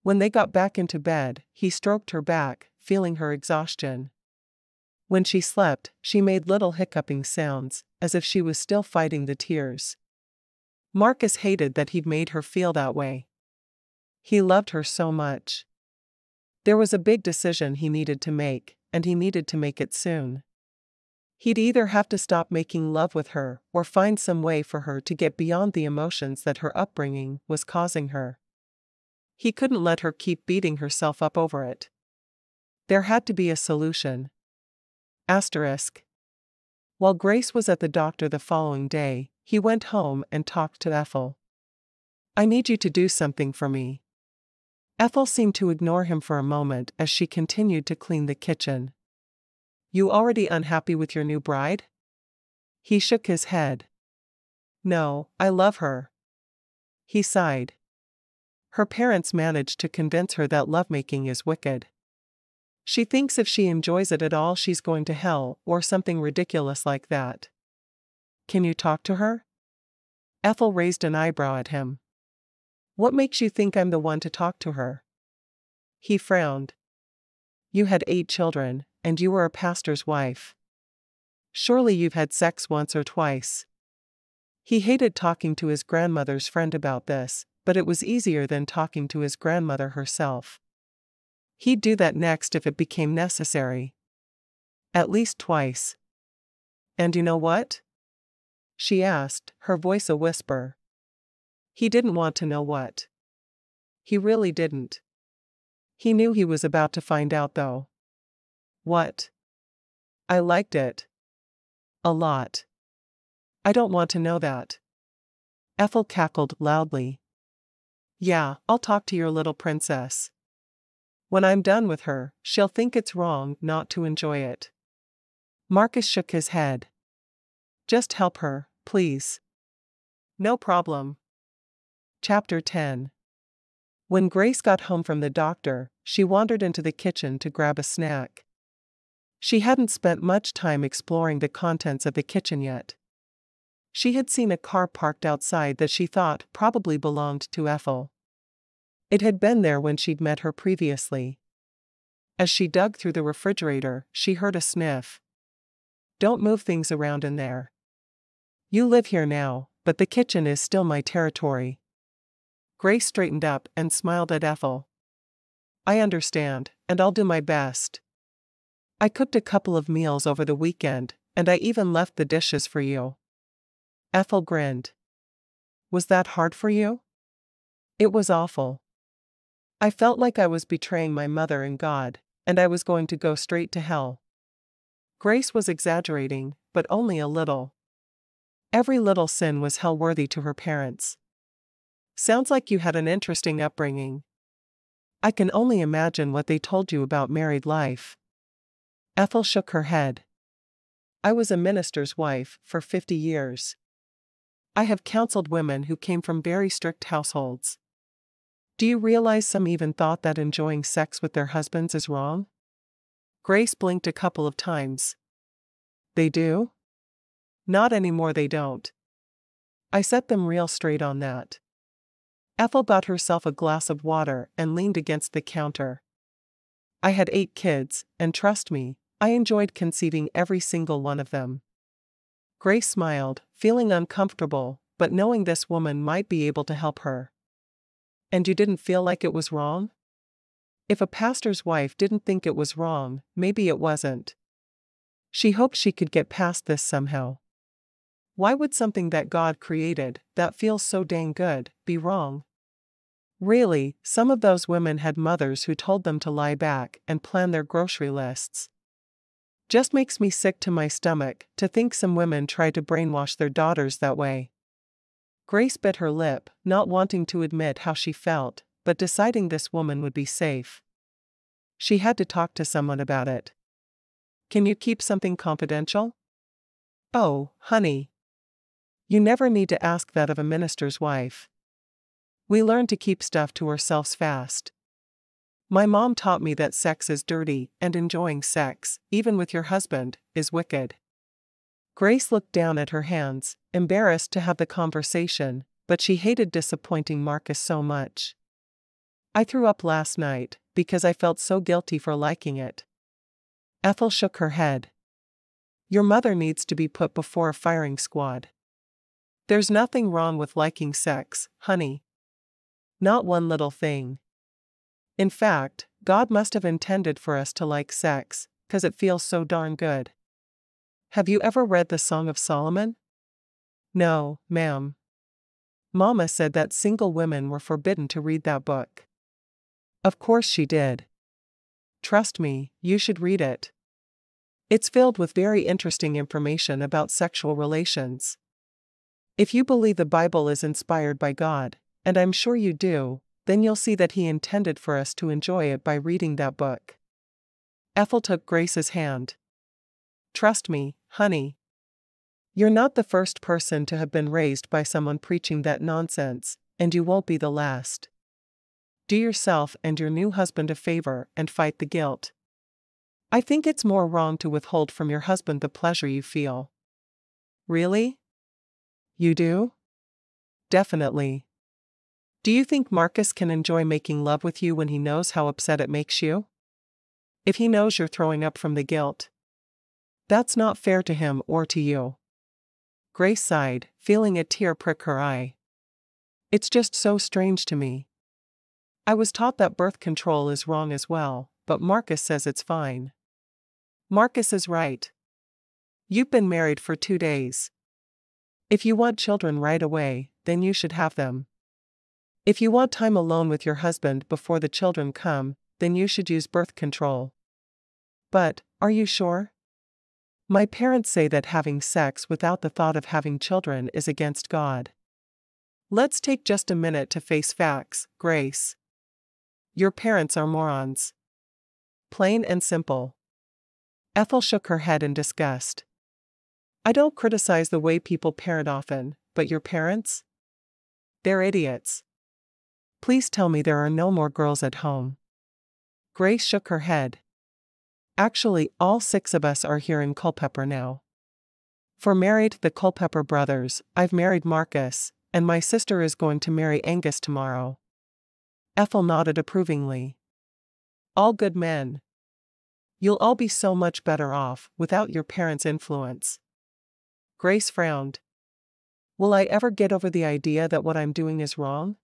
When they got back into bed, he stroked her back, feeling her exhaustion. When she slept, she made little hiccuping sounds, as if she was still fighting the tears. Marcus hated that he'd made her feel that way. He loved her so much. There was a big decision he needed to make, and he needed to make it soon. He'd either have to stop making love with her or find some way for her to get beyond the emotions that her upbringing was causing her. He couldn't let her keep beating herself up over it. There had to be a solution. Asterisk. While Grace was at the doctor the following day, he went home and talked to Ethel. "I need you to do something for me." Ethel seemed to ignore him for a moment as she continued to clean the kitchen. "You already unhappy with your new bride?" He shook his head. "No, I love her." He sighed. Her parents managed to convince her that lovemaking is wicked. She thinks if she enjoys it at all she's going to hell or something ridiculous like that. Can you talk to her? Ethel raised an eyebrow at him. What makes you think I'm the one to talk to her? He frowned. You had 8 children, and you were a pastor's wife. Surely you've had sex once or twice. He hated talking to his grandmother's friend about this, but it was easier than talking to his grandmother herself. He'd do that next if it became necessary. At least twice. And you know what? She asked, her voice a whisper. He didn't want to know what. He really didn't. He knew he was about to find out though. What? I liked it. A lot. I don't want to know that. Ethel cackled loudly. Yeah, I'll talk to your little princess. When I'm done with her, she'll think it's wrong not to enjoy it. Marcus shook his head. Just help her, please. No problem. Chapter 10. When Grace got home from the doctor, she wandered into the kitchen to grab a snack. She hadn't spent much time exploring the contents of the kitchen yet. She had seen a car parked outside that she thought probably belonged to Ethel. It had been there when she'd met her previously. As she dug through the refrigerator, she heard a sniff. Don't move things around in there. You live here now, but the kitchen is still my territory. Grace straightened up and smiled at Ethel. I understand, and I'll do my best. I cooked a couple of meals over the weekend, and I even left the dishes for you. Ethel grinned. Was that hard for you? It was awful. I felt like I was betraying my mother and God, and I was going to go straight to hell. Grace was exaggerating, but only a little. Every little sin was hell-worthy to her parents. Sounds like you had an interesting upbringing. I can only imagine what they told you about married life. Ethel shook her head. I was a minister's wife for 50 years. I have counseled women who came from very strict households. Do you realize some even thought that enjoying sex with their husbands is wrong? Grace blinked a couple of times. They do? Not anymore, they don't. I set them real straight on that. Ethel got herself a glass of water and leaned against the counter. I had 8 kids, and trust me, I enjoyed conceiving every single one of them. Grace smiled, feeling uncomfortable, but knowing this woman might be able to help her. And you didn't feel like it was wrong? If a pastor's wife didn't think it was wrong, maybe it wasn't. She hoped she could get past this somehow. Why would something that God created, that feels so dang good, be wrong? Really, some of those women had mothers who told them to lie back and plan their grocery lists. Just makes me sick to my stomach to think some women try to brainwash their daughters that way. Grace bit her lip, not wanting to admit how she felt, but deciding this woman would be safe. She had to talk to someone about it. Can you keep something confidential? Oh, honey. You never need to ask that of a minister's wife. We learn to keep stuff to ourselves fast. My mom taught me that sex is dirty, and enjoying sex, even with your husband, is wicked. Grace looked down at her hands, embarrassed to have the conversation, but she hated disappointing Marcus so much. I threw up last night, because I felt so guilty for liking it. Ethel shook her head. Your mother needs to be put before a firing squad. There's nothing wrong with liking sex, honey. Not one little thing. In fact, God must have intended for us to like sex, 'cause it feels so darn good. Have you ever read the Song of Solomon? No, ma'am. Mama said that single women were forbidden to read that book. Of course she did. Trust me, you should read it. It's filled with very interesting information about sexual relations. If you believe the Bible is inspired by God, and I'm sure you do, then you'll see that He intended for us to enjoy it by reading that book. Ethel took Grace's hand. Trust me, honey. You're not the first person to have been raised by someone preaching that nonsense, and you won't be the last. Do yourself and your new husband a favor and fight the guilt. I think it's more wrong to withhold from your husband the pleasure you feel. Really? You do? Definitely. Do you think Marcus can enjoy making love with you when he knows how upset it makes you? If he knows you're throwing up from the guilt? That's not fair to him or to you. Grace sighed, feeling a tear prick her eye. It's just so strange to me. I was taught that birth control is wrong as well, but Marcus says it's fine. Marcus is right. You've been married for 2 days. If you want children right away, then you should have them. If you want time alone with your husband before the children come, then you should use birth control. But, are you sure? My parents say that having sex without the thought of having children is against God. Let's take just a minute to face facts, Grace. Your parents are morons. Plain and simple. Ethel shook her head in disgust. I don't criticize the way people parent often, but your parents? They're idiots. Please tell me there are no more girls at home. Grace shook her head. Actually, all 6 of us are here in Culpepper now. For married the Culpepper brothers, I've married Marcus, and my sister is going to marry Angus tomorrow. Ethel nodded approvingly. All good men. You'll all be so much better off without your parents' influence. Grace frowned. Will I ever get over the idea that what I'm doing is wrong?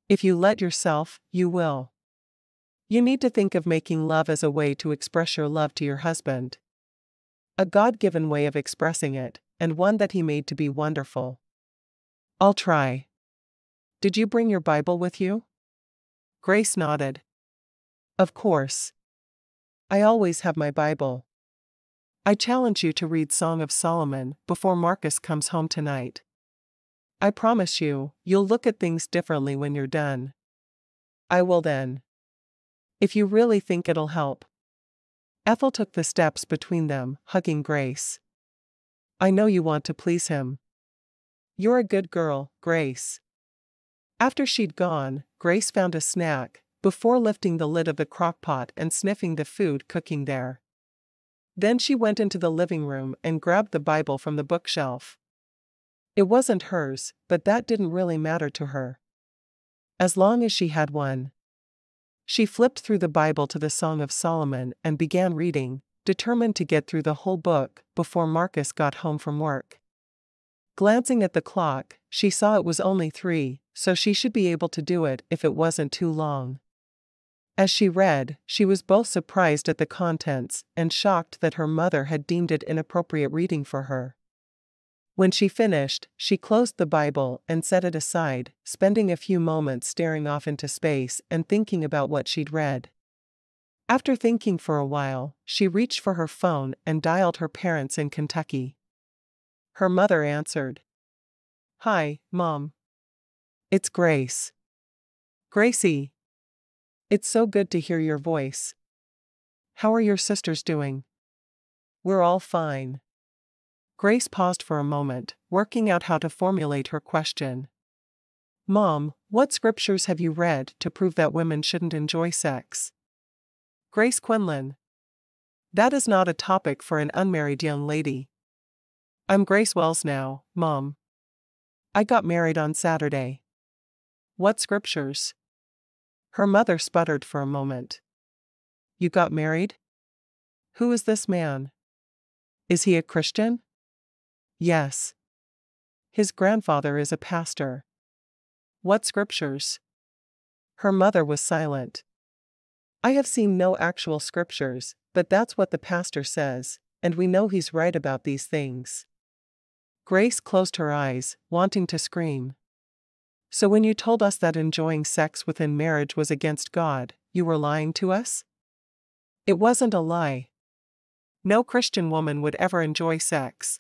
If you let yourself, you will. You need to think of making love as a way to express your love to your husband. A God-given way of expressing it, and one that he made to be wonderful. I'll try. Did you bring your Bible with you? Grace nodded. Of course. I always have my Bible. I challenge you to read Song of Solomon before Marcus comes home tonight. I promise you, you'll look at things differently when you're done. I will then. If you really think it'll help. Ethel took the steps between them, hugging Grace. I know you want to please him. You're a good girl, Grace. After she'd gone, Grace found a snack, before lifting the lid of the crockpot and sniffing the food cooking there. Then she went into the living room and grabbed the Bible from the bookshelf. It wasn't hers, but that didn't really matter to her. As long as she had one. She flipped through the Bible to the Song of Solomon and began reading, determined to get through the whole book before Marcus got home from work. Glancing at the clock, she saw it was only 3, so she should be able to do it if it wasn't too long. As she read, she was both surprised at the contents and shocked that her mother had deemed it inappropriate reading for her. When she finished, she closed the Bible and set it aside, spending a few moments staring off into space and thinking about what she'd read. After thinking for a while, she reached for her phone and dialed her parents in Kentucky. Her mother answered. Hi, Mom. It's Grace. Gracie. It's so good to hear your voice. How are your sisters doing? We're all fine. Grace paused for a moment, working out how to formulate her question. Mom, what scriptures have you read to prove that women shouldn't enjoy sex? Grace Quinlan. That is not a topic for an unmarried young lady. I'm Grace Wells now, Mom. I got married on Saturday. What scriptures? Her mother sputtered for a moment. You got married? Who is this man? Is he a Christian? Yes. His grandfather is a pastor. What scriptures? Her mother was silent. I have seen no actual scriptures, but that's what the pastor says, and we know he's right about these things. Grace closed her eyes, wanting to scream. So when you told us that enjoying sex within marriage was against God, you were lying to us? It wasn't a lie. No Christian woman would ever enjoy sex.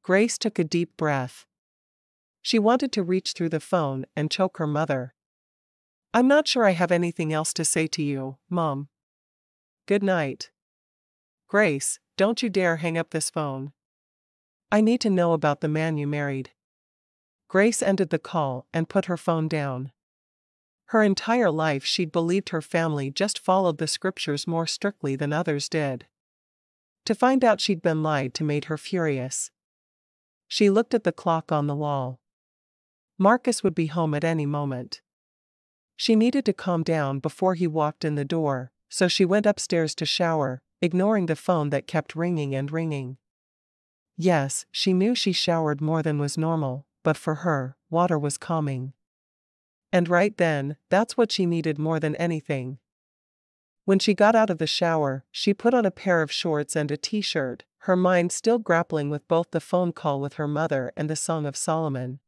Grace took a deep breath. She wanted to reach through the phone and choke her mother. I'm not sure I have anything else to say to you, Mom. Good night. Grace, don't you dare hang up this phone. I need to know about the man you married. Grace ended the call and put her phone down. Her entire life she'd believed her family just followed the scriptures more strictly than others did. To find out she'd been lied to made her furious. She looked at the clock on the wall. Marcus would be home at any moment. She needed to calm down before he walked in the door, so she went upstairs to shower, ignoring the phone that kept ringing and ringing. Yes, she knew she showered more than was normal, but for her, water was calming. And right then, that's what she needed more than anything. When she got out of the shower, she put on a pair of shorts and a t-shirt, her mind still grappling with both the phone call with her mother and the Song of Solomon.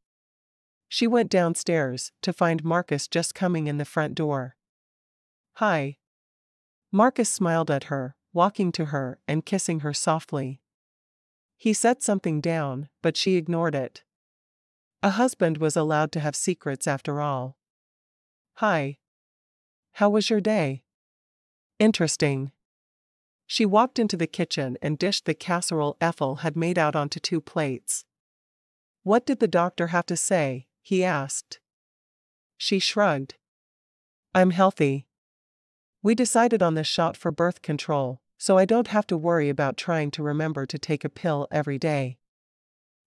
She went downstairs, to find Marcus just coming in the front door. "Hi." Marcus smiled at her, walking to her and kissing her softly. He set something down, but she ignored it. A husband was allowed to have secrets after all. "Hi. How was your day?" "Interesting." She walked into the kitchen and dished the casserole Ethel had made out onto 2 plates. "What did the doctor have to say?" he asked. She shrugged. "I'm healthy. We decided on this shot for birth control, so I don't have to worry about trying to remember to take a pill every day.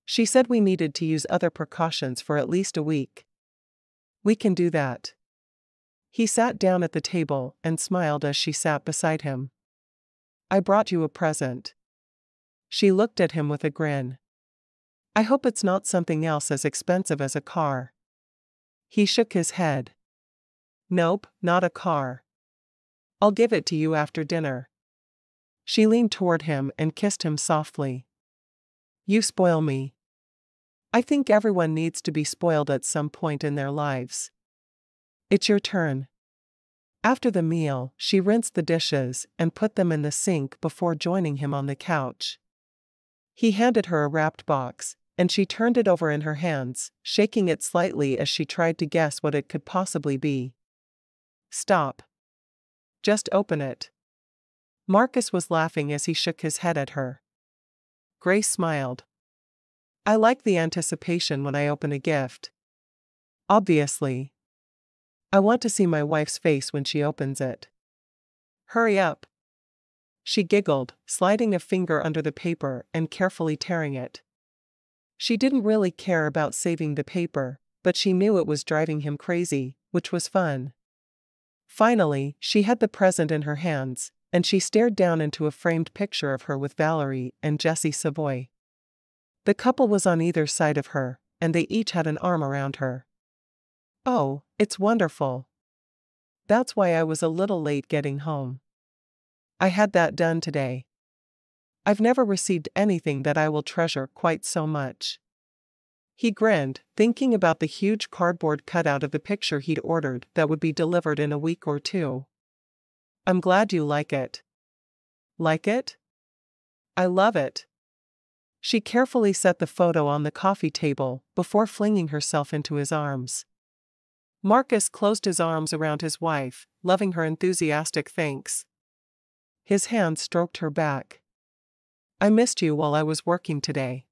She said we needed to use other precautions for at least a week." "We can do that." He sat down at the table and smiled as she sat beside him. "I brought you a present." She looked at him with a grin. "I hope it's not something else as expensive as a car." He shook his head. "Nope, not a car. I'll give it to you after dinner." She leaned toward him and kissed him softly. "You spoil me." "I think everyone needs to be spoiled at some point in their lives." "It's your turn." After the meal, she rinsed the dishes and put them in the sink before joining him on the couch. He handed her a wrapped box, and she turned it over in her hands, shaking it slightly as she tried to guess what it could possibly be. "Stop. Just open it." Marcus was laughing as he shook his head at her. Grace smiled. "I like the anticipation when I open a gift. Obviously. I want to see my wife's face when she opens it." "Hurry up." She giggled, sliding a finger under the paper and carefully tearing it. She didn't really care about saving the paper, but she knew it was driving him crazy, which was fun. Finally, she had the present in her hands, and she stared down into a framed picture of her with Valerie and Jesse Savoy. The couple was on either side of her, and they each had an arm around her. "Oh, it's wonderful. That's why I was a little late getting home. I had that done today. I've never received anything that I will treasure quite so much." He grinned, thinking about the huge cardboard cutout of the picture he'd ordered that would be delivered in a week or 2. "I'm glad you like it." "Like it?" "I love it." She carefully set the photo on the coffee table before flinging herself into his arms. Marcus closed his arms around his wife, loving her enthusiastic thanks. His hand stroked her back. "I missed you while I was working today."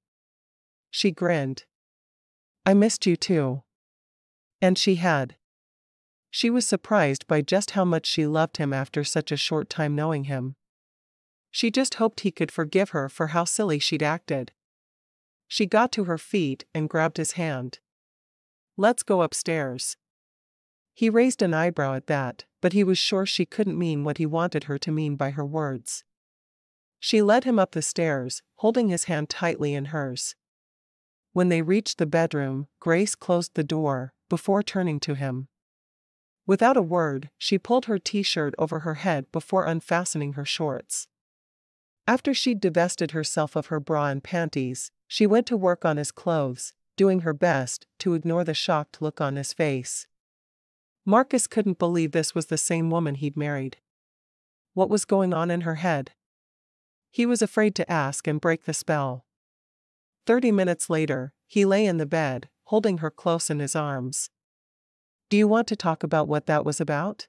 She grinned. "I missed you too." And she had. She was surprised by just how much she loved him after such a short time knowing him. She just hoped he could forgive her for how silly she'd acted. She got to her feet and grabbed his hand. "Let's go upstairs." He raised an eyebrow at that, but he was sure she couldn't mean what he wanted her to mean by her words. She led him up the stairs, holding his hand tightly in hers. When they reached the bedroom, Grace closed the door, before turning to him. Without a word, she pulled her t-shirt over her head before unfastening her shorts. After she'd divested herself of her bra and panties, she went to work on his clothes, doing her best to ignore the shocked look on his face. Marcus couldn't believe this was the same woman he'd married. What was going on in her head? He was afraid to ask and break the spell. 30 minutes later, he lay in the bed, holding her close in his arms. "Do you want to talk about what that was about?"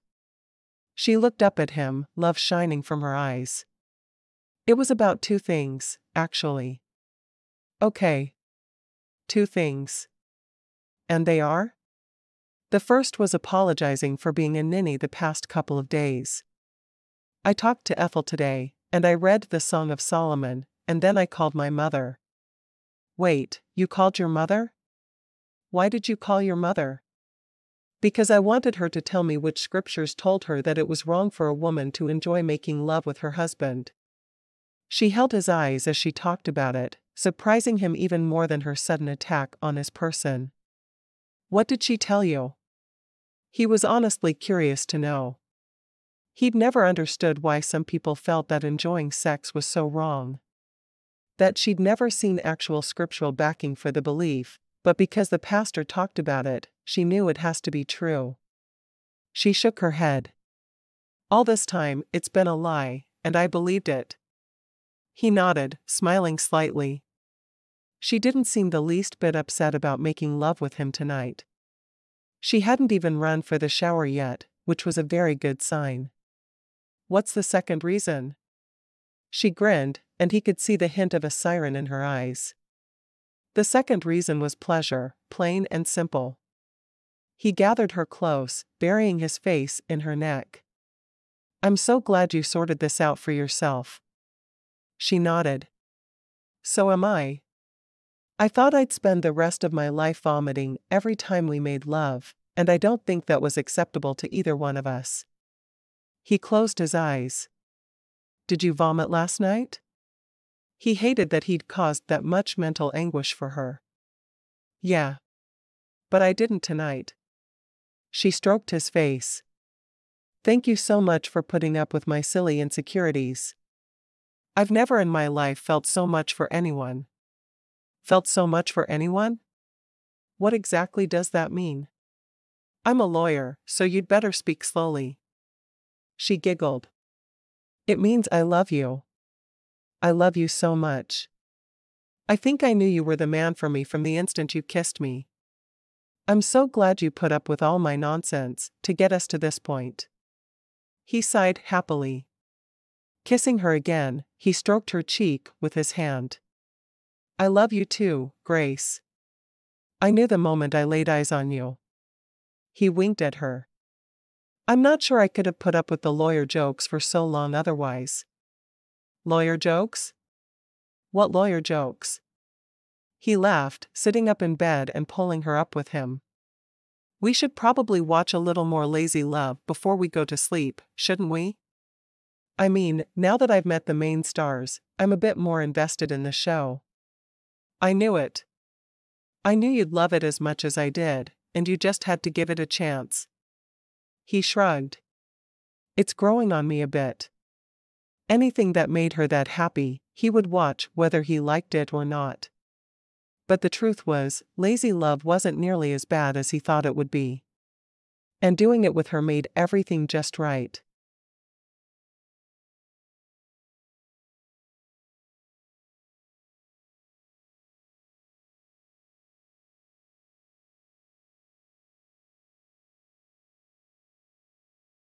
She looked up at him, love shining from her eyes. "It was about 2 things, actually." "Okay. 2 things. And they are?" "The first was apologizing for being a ninny the past couple of days. I talked to Ethel today, and I read the Song of Solomon, and then I called my mother." "Wait, you called your mother?" Why did you call your mother? Because I wanted her to tell me which scriptures told her that it was wrong for a woman to enjoy making love with her husband. She held his eyes as she talked about it, surprising him even more than her sudden attack on his person. What did she tell you? He was honestly curious to know. He'd never understood why some people felt that enjoying sex was so wrong. That she'd never seen actual scriptural backing for the belief, but because the pastor talked about it, she knew it has to be true. She shook her head. All this time, it's been a lie, and I believed it. He nodded, smiling slightly. She didn't seem the least bit upset about making love with him tonight. She hadn't even run for the shower yet, which was a very good sign. What's the second reason? She grinned, and he could see the hint of a siren in her eyes. The second reason was pleasure, plain and simple. He gathered her close, burying his face in her neck. I'm so glad you sorted this out for yourself. She nodded. So am I. I thought I'd spend the rest of my life vomiting every time we made love, and I don't think that was acceptable to either one of us. He closed his eyes. Did you vomit last night? He hated that he'd caused that much mental anguish for her. Yeah. But I didn't tonight. She stroked his face. Thank you so much for putting up with my silly insecurities. I've never in my life felt so much for anyone. Felt so much for anyone? What exactly does that mean? I'm a lawyer, so you'd better speak slowly. She giggled. It means I love you. I love you so much. I think I knew you were the man for me from the instant you kissed me. I'm so glad you put up with all my nonsense to get us to this point. He sighed happily. Kissing her again, he stroked her cheek with his hand. I love you too, Grace. I knew the moment I laid eyes on you. He winked at her. I'm not sure I could have put up with the lawyer jokes for so long otherwise. Lawyer jokes? What lawyer jokes? He laughed, sitting up in bed and pulling her up with him. We should probably watch a little more Lazy Love before we go to sleep, shouldn't we? I mean, now that I've met the main stars, I'm a bit more invested in the show. I knew it. I knew you'd love it as much as I did, and you just had to give it a chance. He shrugged. It's growing on me a bit. Anything that made her that happy, he would watch whether he liked it or not. But the truth was, Lazy Love wasn't nearly as bad as he thought it would be. And doing it with her made everything just right.